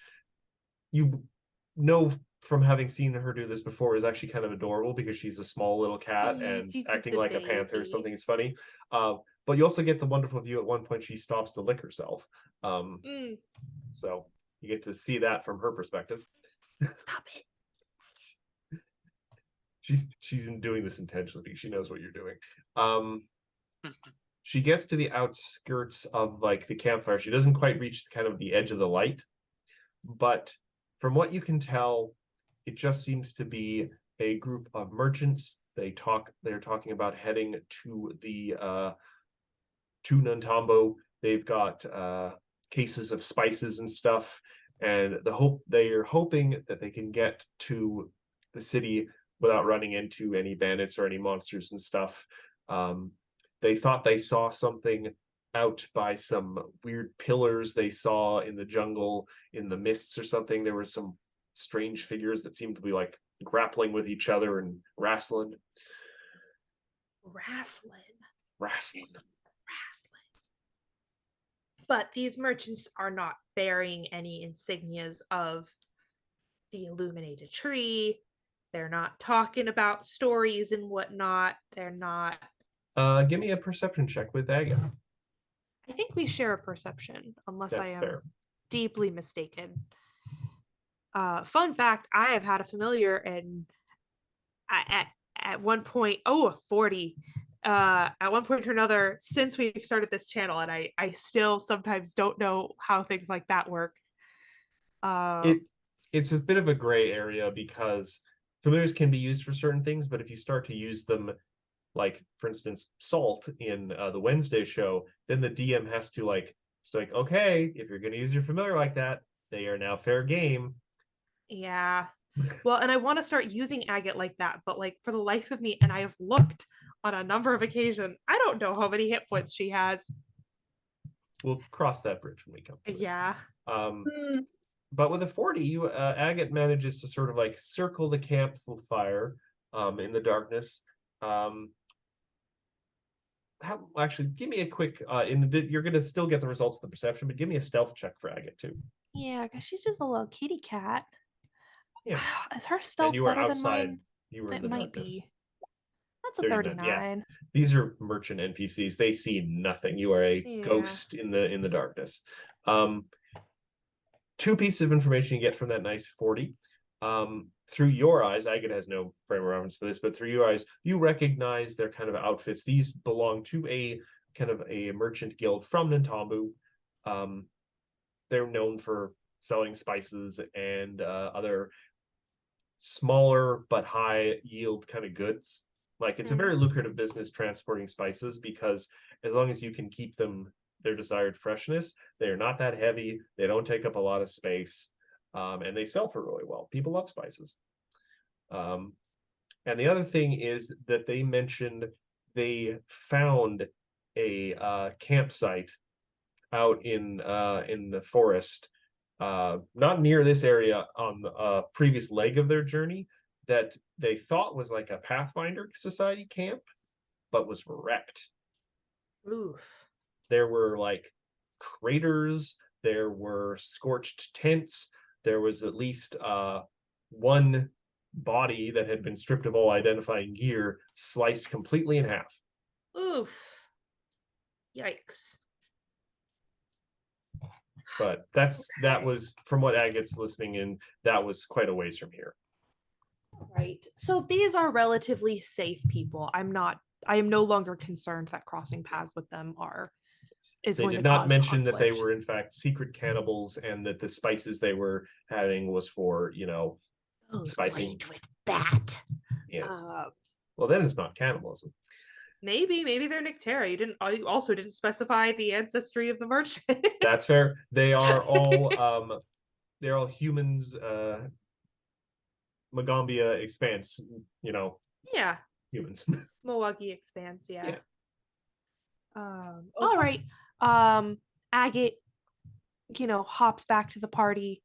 S3: you know from having seen her do this before is actually kind of adorable because she's a small little cat
S6: Yeah,
S3: and
S6: she's
S3: acting
S6: a
S3: like a panther.
S6: baby.
S3: Something's funny. But you also get the wonderful view at one point she stops to lick herself. So you get to see that from her perspective.
S6: Stop it.
S3: She's doing this intentionally because she knows what you're doing. She gets to the outskirts of like the campfire. She doesn't quite reach kind of the edge of the light, but from what you can tell, it just seems to be a group of merchants. They're talking about heading to the to Nantambo. They've got cases of spices and stuff, and they are hoping that they can get to the city without running into any bandits or any monsters and stuff. They thought they saw something out by some weird pillars they saw in the jungle in the mists or something. There were some strange figures that seemed to be like grappling with each other and wrestling.
S2: Wrestling. But these merchants are not bearing any insignias of the illuminated tree. They're not talking about stories and whatnot. They're not.
S3: Give me a perception check with Agate.
S2: I think we share a perception, unless
S3: That's
S2: I am
S3: fair.
S2: deeply mistaken. Fun fact: I have had a familiar, and at one point, a 40. At one point or another, since we've started this channel, and I still sometimes don't know how things like that work.
S3: It's a bit of a gray area because familiars can be used for certain things, but if you start to use them, like for instance, salt in the Wednesday show, then the DM has to okay, if you're going to use your familiar like that, they are now fair game.
S2: Yeah. Well, and I want to start using agate like that, but like for the life of me, and I have looked on a number of occasions, I don't know how many hit points she has.
S3: We'll cross that bridge when we come to it.
S2: Yeah.
S3: But with a 40, Agate manages to sort of like circle the campfire in the darkness. Actually, give me a quick you're gonna still get the results of the perception, but give me a stealth check for Agate too.
S6: Yeah, because she's just a little kitty cat.
S3: Yeah.
S6: Is her stealth
S3: And you were
S6: better than
S3: outside.
S6: mine?
S3: You were in
S6: It
S3: the
S6: might
S3: darkness.
S6: be. That's a
S3: 39,
S6: 39.
S3: yeah. These are merchant NPCs. They see nothing. You are a
S2: Yeah.
S3: ghost in the darkness. Two pieces of information you get from that nice 40. Through your eyes, Agate has no frame of reference for this, but through your eyes, you recognize their kind of outfits. These belong to a kind of a merchant guild from Nantambu. They're known for selling spices and other smaller but high yield kind of goods. Like it's a very lucrative business transporting spices because as long as you can keep them their desired freshness, they're not that heavy, they don't take up a lot of space, and they sell for really well. People love spices. And the other thing is that they mentioned they found a campsite out in the forest, not near this area, on the previous leg of their journey, that they thought was like a Pathfinder Society camp, but was wrecked.
S2: Oof.
S3: There were like craters. there were scorched tents, there was at least one body that had been stripped of all identifying gear, sliced completely in half.
S2: Oof. Yikes.
S3: But that was, from what Agate's listening in, that was quite a ways from here.
S2: Right. So these are relatively safe people. I am no longer concerned that crossing paths with them is
S3: They
S2: going
S3: did
S2: to
S3: not
S2: cause
S3: mention that they
S2: conflict.
S3: were in fact secret cannibals and that the spices they were having was for, spicing.
S6: Played with that.
S3: Yes.
S2: Uh,
S3: Well, then it's not cannibalism.
S2: maybe they're Nictera. You also didn't specify the ancestry of the merchant.
S3: That's fair. They're all humans, Magambia expanse,
S2: Yeah.
S3: humans.
S2: Milwaukee Expanse, yeah.
S3: Yeah.
S2: All right. Agate, hops back to the party,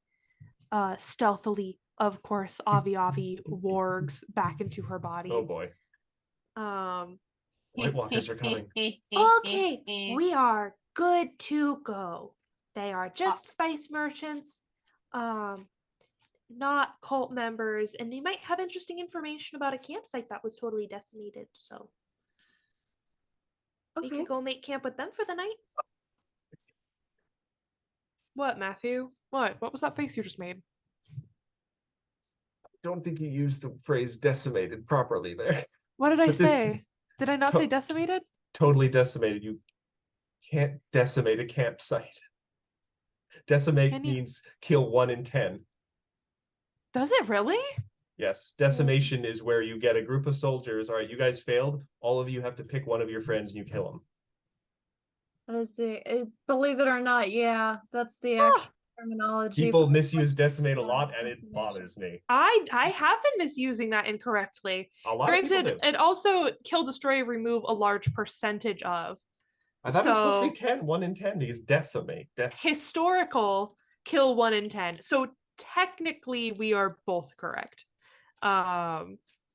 S2: stealthily, of course. Avi wargs back into her body.
S3: Oh boy. White Walkers are coming.
S6: Okay, we are good to go. They are just spice merchants, not cult members, and they might have interesting information about a campsite that was totally decimated. So we
S4: Okay.
S6: could go make camp with them for the night.
S2: What, Matthew? What was that face you just made?
S3: Don't think you used the phrase decimated properly there.
S2: What did I
S3: But this-
S2: say? Did I not say decimated?
S3: Totally decimated. You can't decimate a campsite. Decimate
S2: Can you-
S3: means kill 1 in 10.
S2: Does it really?
S3: Yes, decimation is where you get a group of soldiers. All right, you guys failed. All of you have to pick one of your friends and you kill them.
S4: That is believe it or not, yeah, that's the
S2: Ah.
S4: actual terminology.
S3: People
S4: for
S3: misuse decimate a lot, and it
S4: decimation.
S3: bothers me.
S2: I have been misusing that incorrectly.
S3: A lot of
S2: Granted,
S3: people do.
S2: it also kill, destroy, remove a large percentage of.
S3: I thought it was supposed to be
S2: so-
S3: 10, 1 in 10, because decimate.
S2: Historical kill 1 in 10. So technically we are both correct.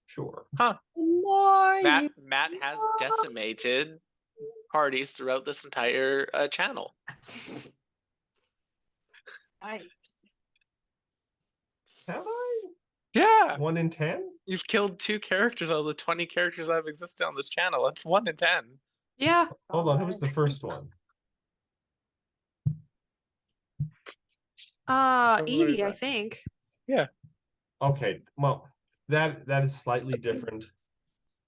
S3: Sure.
S4: The more you
S1: Matt has decimated parties throughout this entire channel.
S5: Nice.
S3: Have I?
S1: Yeah,
S3: 1 in 10?
S1: you've killed 2 characters out of the 20 characters that have existed on this channel. That's 1 in 10.
S2: Yeah.
S3: Hold on, who was the first one?
S1: What is
S2: Evie, I
S1: that?
S2: think.
S3: Okay, well, that is slightly different.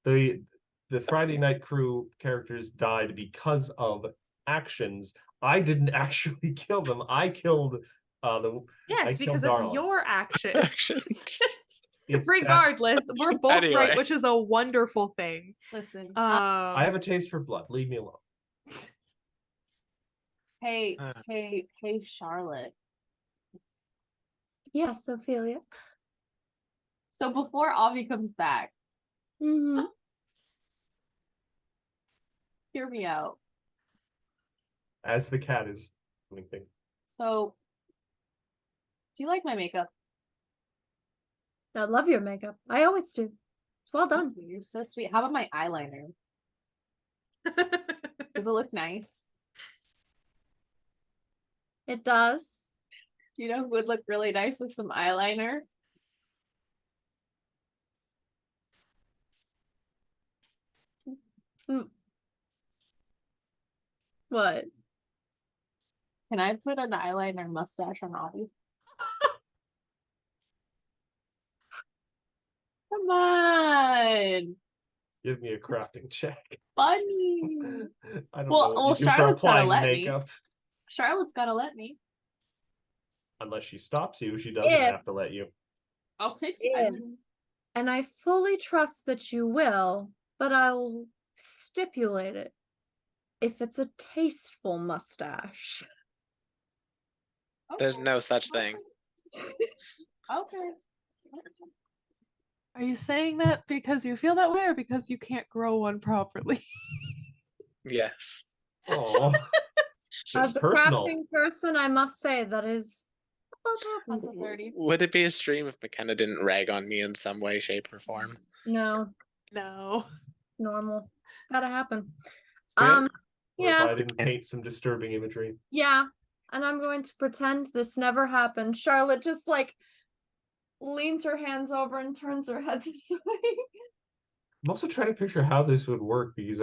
S3: The Friday Night Crew characters died because of actions. I didn't actually kill them. I killed I
S2: Yes,
S3: killed
S2: because of
S3: Darla.
S2: your action.
S1: Actions.
S3: That's-
S2: Regardless, we're both
S1: Anyway.
S2: right, which is a wonderful thing.
S5: Listen,
S3: I have a taste for blood. Leave me alone.
S5: hey,
S1: Uh.
S5: hey, Charlotte.
S4: Yes, Ophelia.
S5: So before Avi comes back,
S4: Hmm.
S5: hear me out.
S3: As the cat is doing things.
S5: So, do you like my makeup?
S4: I love your makeup. I always do. It's well done.
S5: Thank you, you're so sweet. How about my eyeliner? Does it look nice?
S4: It does.
S5: Do you know who would look really nice with some eyeliner?
S4: What?
S5: Can I put an eyeliner mustache on Avi? Come on,
S3: Give me a crafting check.
S5: funny.
S3: I don't
S5: Well-
S3: know what
S5: well,
S3: you do for
S5: Charlotte's gotta
S3: applying
S5: let me.
S3: makeup.
S5: Charlotte's gotta let me.
S3: Unless she stops you, she doesn't
S4: If-
S3: have to let you.
S5: I'll take
S4: If,
S5: it.
S4: and I fully trust that you will, but I'll stipulate it. If it's a tasteful mustache.
S1: There's no such thing.
S5: Okay.
S2: Are you saying that because you feel that way or because you can't grow one properly?
S1: Yes.
S3: Oh,
S4: As
S3: it's
S4: a
S3: personal.
S4: crafting person, I must say that is about half
S5: That's a
S4: of it.
S5: 30.
S1: Would it be a stream if McKenna didn't rag on me in some way, shape, or form?
S4: No,
S2: No.
S4: normal. It's gotta happen.
S3: Grant?
S4: Um,
S3: Or if
S4: yeah,
S3: I didn't paint some disturbing imagery.
S4: yeah. and I'm going to pretend this never happened. Charlotte just like leans her hands over and turns her head this way.
S3: I'm also trying to picture how this would work because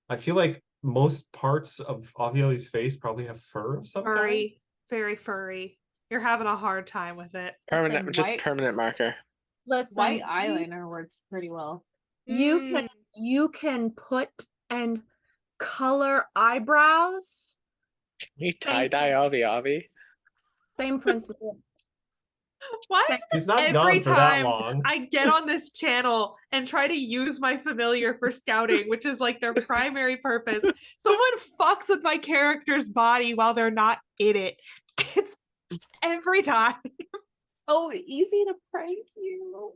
S3: I feel like most parts of Avioli's face probably have fur of some kind.
S2: Furry, very furry. You're having a hard time with it.
S1: Permanent,
S5: Listen,
S1: just
S5: white-
S1: permanent marker.
S4: Listen,
S5: White eyeliner works pretty well.
S2: Mm.
S4: you can put and color eyebrows.
S1: We
S4: Same
S1: tie dye Avi.
S4: Same principle.
S2: Why is
S3: He's
S2: it
S3: not
S2: every
S3: gone for that
S2: time
S3: long.
S2: I get on this channel and try to use my familiar for scouting, which is like their primary purpose? Someone fucks with my character's body while they're not in it. It's every time.
S5: So easy to prank you.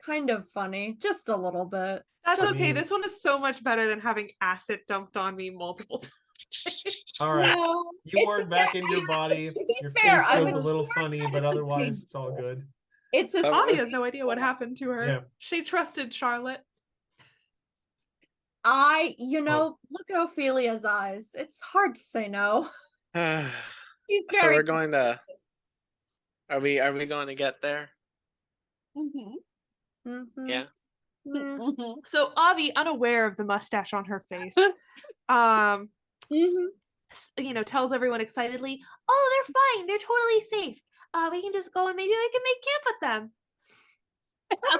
S4: Kind of funny, just a little bit.
S2: That's
S3: I
S2: okay.
S3: mean-
S2: This one is so much better than having acid dumped on me multiple times.
S3: All right.
S4: No,
S3: You
S4: it's
S3: weren't
S4: a-
S3: back in your body.
S4: To be
S3: Your
S4: fair,
S3: face
S4: I
S3: was a
S4: was
S3: little
S4: sure
S3: funny,
S4: that
S3: but
S4: it's a
S3: otherwise
S4: twist.
S3: it's all good.
S4: It's a
S1: So-
S2: Avi has no idea what happened to her.
S3: Yeah.
S2: She trusted Charlotte.
S4: Look at Ophelia's eyes. It's hard to say no.
S1: So
S4: She's very
S1: we're going to. Are we going to get there?
S5: Mm-hmm.
S4: Mhm.
S1: Yeah.
S4: Mm,
S5: Mm-hmm.
S2: So Avi, unaware of the mustache on her face,
S4: mhm.
S2: tells everyone excitedly, "Oh, they're fine. They're totally safe. We can just go and maybe we can make camp with them."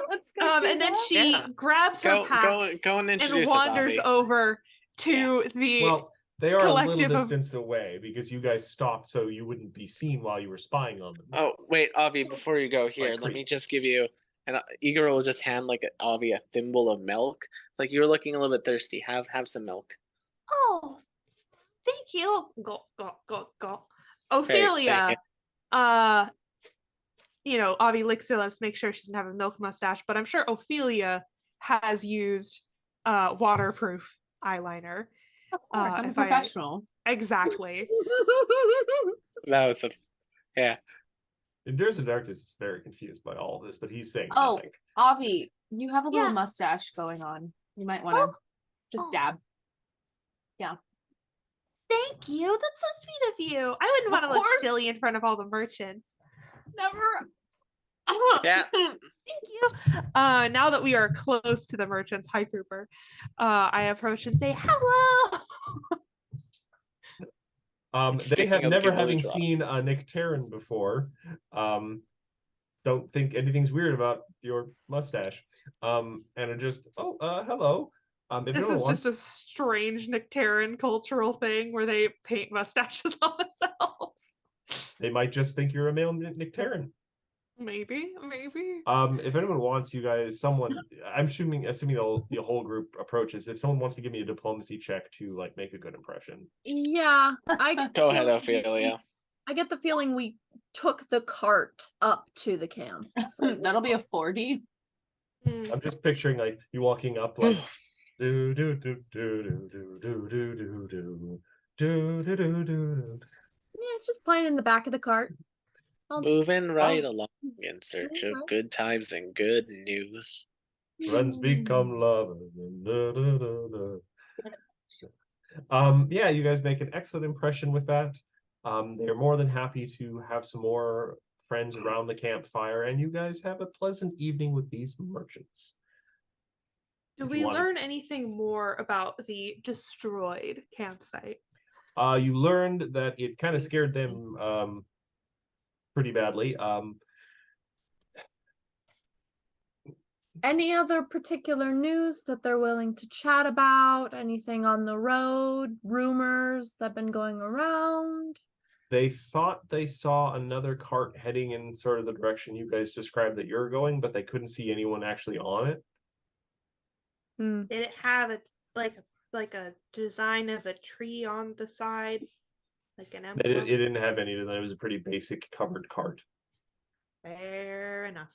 S5: Let's go.
S2: And then she
S1: Yeah.
S2: grabs her pack
S1: Go and
S2: and
S1: introduce
S2: wanders
S1: us, Avi.
S2: over to the.
S3: Well, they are a little
S2: collective of-
S3: distance away because you guys stopped so you wouldn't be seen while you were spying on them.
S1: Oh wait, Avi, before you go here,
S3: Like
S1: let me
S3: creeps.
S1: just give you. And Igor will just hand Avi a thimble of milk. It's like you're looking a little bit thirsty. Have some milk.
S6: Oh,
S2: Thank you. Go.
S1: thank
S2: Ophelia. Avi licks her lips, make sure she doesn't have a milk mustache, but I'm sure Ophelia has used waterproof eyeliner.
S5: Of course, I'm a
S2: if I-
S5: professional.
S2: Exactly.
S1: That was
S3: Endures the Darkness is very confused by all of this, but he's saying
S5: Oh.
S3: nothing.
S5: Avi, you have a little
S6: Yeah.
S5: mustache going on. You might want to just
S6: Oh.
S5: dab.
S6: thank you. That's so sweet of you.
S2: I wouldn't want to look
S5: course.
S2: silly in front of all the merchants.
S5: Never.
S1: Yeah.
S6: Thank you.
S2: Now that we are close to the merchants, hi Cooper, I approach and say hello.
S3: They
S1: Speaking
S3: have
S1: of
S3: never
S1: people who
S3: having
S1: drop.
S3: seen a Nectaron before. Don't think anything's weird about your mustache. And are just, hello. If
S2: This
S3: anyone
S2: is
S3: wants,
S2: just a strange Nectarian cultural thing where they paint mustaches on themselves.
S3: they might just think you're a male Nectaron.
S2: Maybe.
S3: If anyone wants, you guys, I'm assuming the whole group approaches. If someone wants to give me a diplomacy check to like make a good impression,
S4: Yeah, I get the
S1: Go ahead,
S4: feeling-
S1: Ophelia.
S4: I get the feeling we took the cart up to the camp. so-
S5: That'll be a 40.
S3: I'm just picturing like you walking up like do do do do do do do do do do do do do do.
S4: Yeah, it's just playing in the back of the cart.
S1: Moving right along in search of
S4: Alright.
S1: good times and good news.
S3: Friends become lovers. Da, da, da, da. Yeah, you guys make an excellent impression with that. They're more than happy to have some more friends around the campfire, and you guys have a pleasant evening with these merchants.
S2: Do
S3: If you
S2: we
S3: wanna-
S2: learn anything more about the destroyed campsite?
S3: You learned that it kind of scared them pretty badly.
S4: Any other particular news that they're willing to chat about? Anything on the road? Rumors that have been going around?
S3: They thought they saw another cart heading in sort of the direction you guys described that you're going, but they couldn't see anyone actually on it.
S2: Did it have like a design of a tree on the side? Like an
S3: It
S2: emblem?
S3: didn't have any design. It was a pretty basic covered cart.
S2: Fair enough.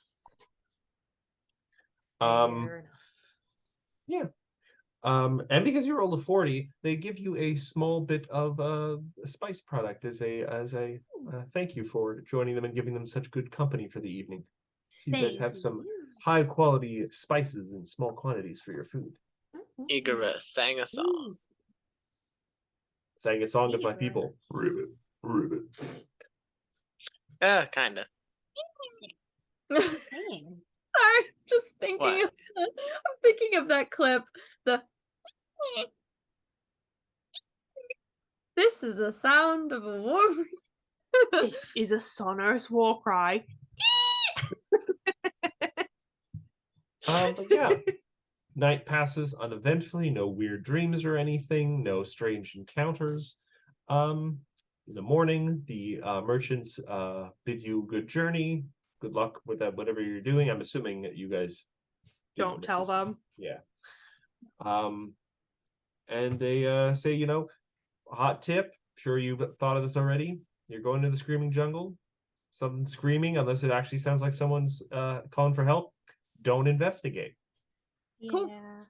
S3: Um,
S2: Fair enough.
S3: And because you rolled a 40, they give you a small bit of a spice product as a thank you for joining them and giving them such good company for the evening. So you guys
S6: Thank
S3: have some
S6: you.
S3: high quality spices in small quantities for your food.
S1: Igor sang a song.
S3: Sang a song of my
S6: Igor.
S3: people. Ribbit,
S1: Kinda.
S5: Singing.
S4: Sorry, just thinking
S1: What?
S4: of I'm thinking of that clip. The This is the sound of a warm.
S2: This is a sonorous war cry.
S3: But yeah, night passes uneventfully. No weird dreams or anything. No strange encounters. In the morning, the merchants bid you good journey. Good luck with that, whatever you're doing. I'm assuming that you guys
S2: Don't tell them.
S3: Yeah. And they say, you know, hot tip. Sure, you've thought of this already. You're going to the Screaming Jungle. Something screaming, unless it actually sounds like someone's calling for help. Don't investigate.
S4: Cool.
S2: Yeah.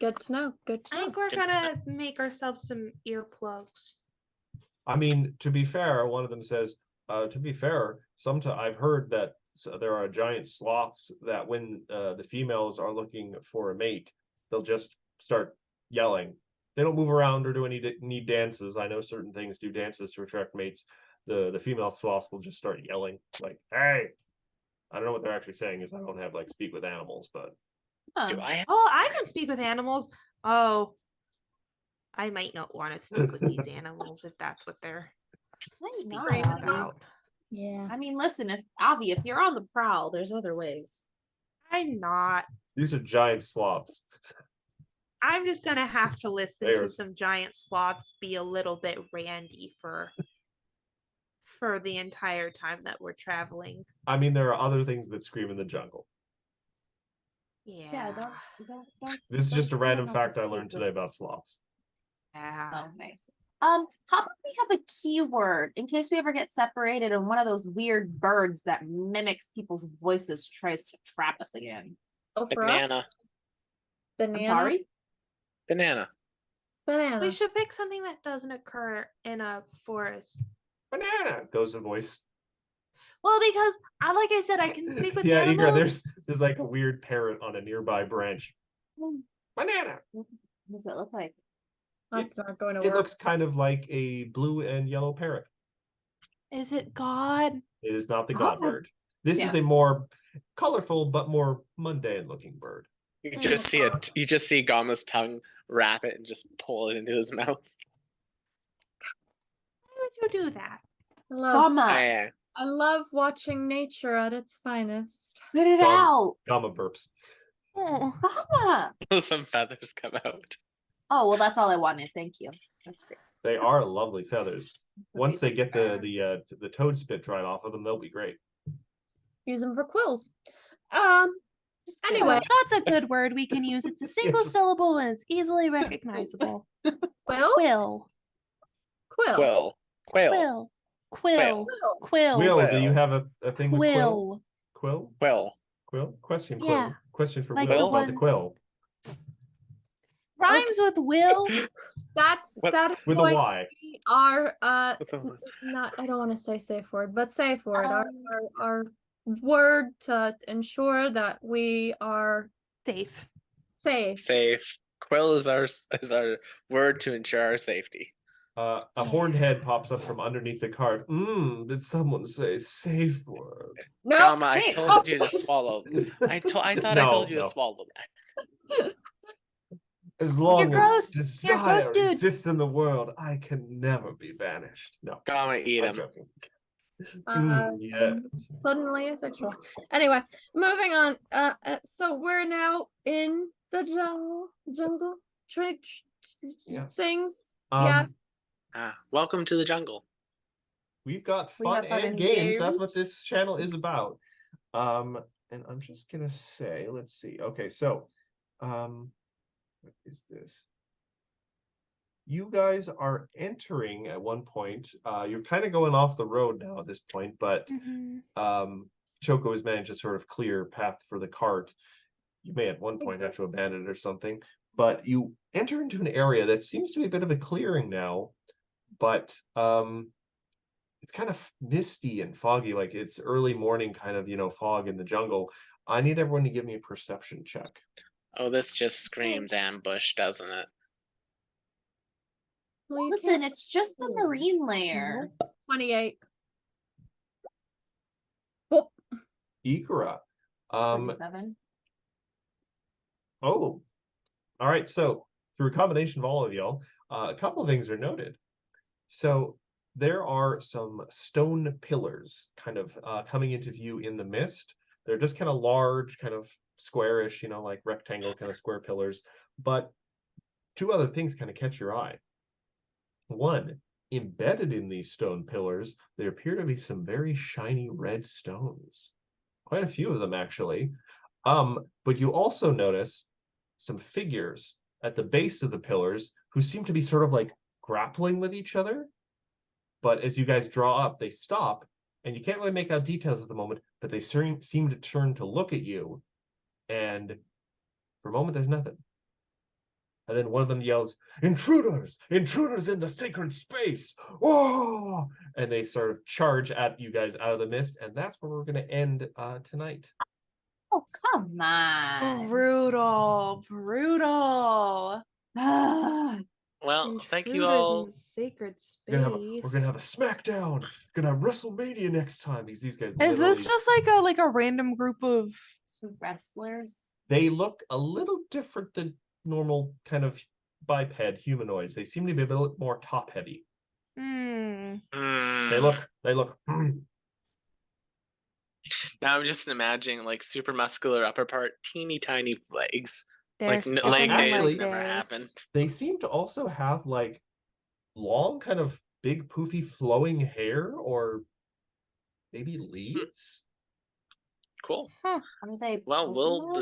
S4: Good to know. Good to
S2: I
S4: know.
S2: think we're gonna make ourselves some earplugs.
S3: I mean, to be fair, one of them says, to be fair, I've heard that there are giant sloths that when the females are looking for a mate, they'll just start yelling. They don't move around or do any need dances. I know certain things do dances to attract mates. The female sloths will just start yelling like, hey. I don't know what they're actually saying, is I don't have like speak with animals, but
S1: Do I?
S2: Oh, I can speak with animals. Oh, I might not want to speak with these animals if that's what they're
S5: Why
S2: speaking
S5: not?
S2: about.
S4: Yeah.
S5: I mean, listen, if Avi, if you're on the prowl, there's other ways.
S2: I'm not.
S3: these are giant sloths.
S2: I'm just gonna have to listen
S3: They
S2: to
S3: are-
S2: some giant sloths be a little bit randy for the entire time that we're traveling.
S3: I mean, there are other things that scream in the jungle.
S2: Yeah.
S3: This is just a
S5: don't
S3: random
S5: have to
S3: fact I
S5: speak
S3: learned today
S5: with-
S3: about sloths.
S2: Yeah.
S5: Oh, nice. How about we have a keyword in case we ever get separated and one of those weird birds that mimics people's voices tries to trap us again?
S4: Oh, for us?
S1: Banana.
S4: Banana.
S5: I'm sorry?
S1: Banana.
S4: Banana.
S2: We should pick something that doesn't occur in a forest.
S3: Banana goes the voice.
S2: Well, because like I said, I can speak with
S3: Yeah,
S2: animals.
S3: Igor, there's like a weird parrot on a nearby branch. Banana.
S5: What does it look like?
S4: That's not going to
S3: It
S4: work.
S3: looks kind of like a blue and yellow parrot.
S2: Is it God?
S3: It is not the
S5: It's
S3: god
S5: not.
S3: bird. This is
S5: Yeah.
S3: a more colorful but more mundane looking bird.
S1: You just see it. You just see Gama's tongue wrap it and just pull it into his mouth.
S2: Why would you do that?
S4: I love,
S5: Gama,
S1: Yeah.
S4: I love watching nature at its finest.
S5: spit it
S3: Gum.
S5: out.
S3: Gamma burps.
S2: Oh,
S5: Gama.
S1: Some feathers come out.
S5: Oh, well, that's all I wanted. Thank you. That's great.
S3: They are lovely feathers. Once they get the toad spit dried off of them, they'll be great.
S4: Use them for quills.
S5: Just kidding.
S4: Anyway,
S6: That's a good word we can use. It's a single
S3: just-
S6: syllable and it's easily recognizable.
S4: quill?
S6: Quill.
S4: Quill.
S1: Quill. Quill.
S6: Quill. Quill.
S4: Quill.
S6: Quill.
S3: Will, do you
S1: Quill.
S3: have a thing with quill?
S6: Quill.
S3: Quill?
S1: Quill.
S3: Quill? Question, quill.
S6: Yeah.
S3: Question for
S6: Like
S3: Will
S1: the
S3: about the
S6: one-
S3: quill.
S6: Rhymes with will.
S4: That's
S1: What-
S4: that is
S3: With a
S4: going
S3: Y.
S4: to be our
S1: What's a-
S4: not I don't want to say safe word, but safe word.
S5: Um,
S4: Our word to ensure that we are
S6: Safe.
S4: safe.
S1: Safe. Quill is our word to ensure our safety.
S3: A horned head pops up from underneath the cart. Did someone say safe word?
S4: No,
S1: Gama, I
S5: wait,
S1: told you to swallow. I thought I told you
S3: No.
S1: to swallow that.
S3: As long
S6: gross.
S3: as
S6: You're gross,
S3: desire
S6: dude.
S3: exists in the world, I can never be banished. No,
S1: Gama, eat
S3: I'm
S1: him.
S3: joking.
S4: uh,
S3: Yeah.
S4: suddenly asexual. Anyway, moving on. So we're now in the jungle trick
S3: Yes.
S4: things.
S3: Um,
S4: yes.
S1: Welcome to the jungle.
S3: We've got
S5: We
S3: fun
S5: have fun
S3: and
S5: and
S3: games. That's what
S5: games.
S3: this channel is about. And I'm just gonna say, let's see. Okay, so what is this? You guys are entering at one point. You're kind of going off the road now at this point, but
S6: Mhm.
S3: Choco has managed to sort of clear path for the cart. You may at one point have to abandon it or something, but you enter into an area that seems to be a bit of a clearing now, but it's kind of misty and foggy, like it's early morning kind of, fog in the jungle. I need everyone to give me a perception check.
S1: Oh, this just screams ambush, doesn't it?
S4: Well, you
S5: Listen,
S4: can't-
S5: it's just the marine layer.
S4: 28. Well,
S3: Ikura.
S5: 27.
S3: Oh, all right. So through a combination of all of y'all, a couple of things are noted. So there are some stone pillars kind of coming into view in the mist. They're just kind of large, kind of squarish, like rectangle kind of square pillars. But two other things kind of catch your eye. One, embedded in these stone pillars, there appear to be some very shiny red stones. Quite a few of them, actually. But you also notice some figures at the base of the pillars who seem to be sort of like grappling with each other. But as you guys draw up, they stop, and you can't really make out details at the moment, but they seem to turn to look at you. And for a moment, there's nothing. And then one of them yells, "Intruders! Intruders in the sacred space! Oh!" And they sort of charge at you guys out of the mist, and that's where we're going to end tonight.
S5: Oh, come on.
S2: Brutal, brutal.
S5: Ah,
S1: Well, thank you
S2: Intruders in
S1: all.
S2: the sacred space.
S3: We're gonna have a SmackDown. We're gonna have WrestleMania next time because these guys
S2: Is this
S3: literally-
S2: just like a random group of?
S5: some wrestlers.
S3: they look a little different than normal kind of biped humanoids. They seem to be a bit more top heavy.
S2: Hmm.
S3: They look
S1: Now I'm just imagining like super muscular upper part, teeny tiny legs.
S2: They're
S1: Like
S2: skipping
S1: leg
S2: the
S1: day has
S3: leg
S1: never
S2: day.
S1: happened.
S3: they seem to also have like long kind of big poofy flowing hair or maybe leaves.
S1: Cool.
S5: Are they?
S1: Well, we'll
S5: Pokemon?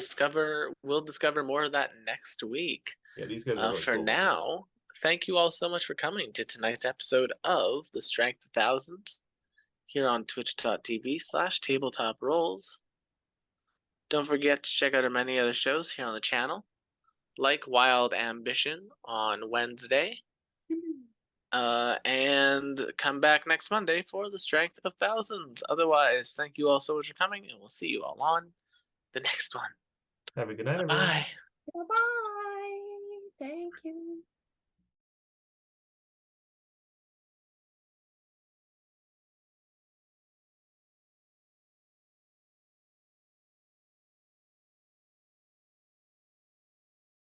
S1: discover more of that next week.
S3: Yeah, these guys are really
S1: For
S3: cool.
S1: now, thank you all so much for coming to tonight's episode of The Strength of Thousands here on twitch.tv/tabletop rolls. Don't forget to check out our many other shows here on the channel, like Wild Ambition on Wednesday. And come back next Monday for The Strength of Thousands. Otherwise, thank you all so much for coming, and we'll see you all on the next one.
S3: Have a good night, everyone.
S1: Bye.
S4: bye-bye. Thank you.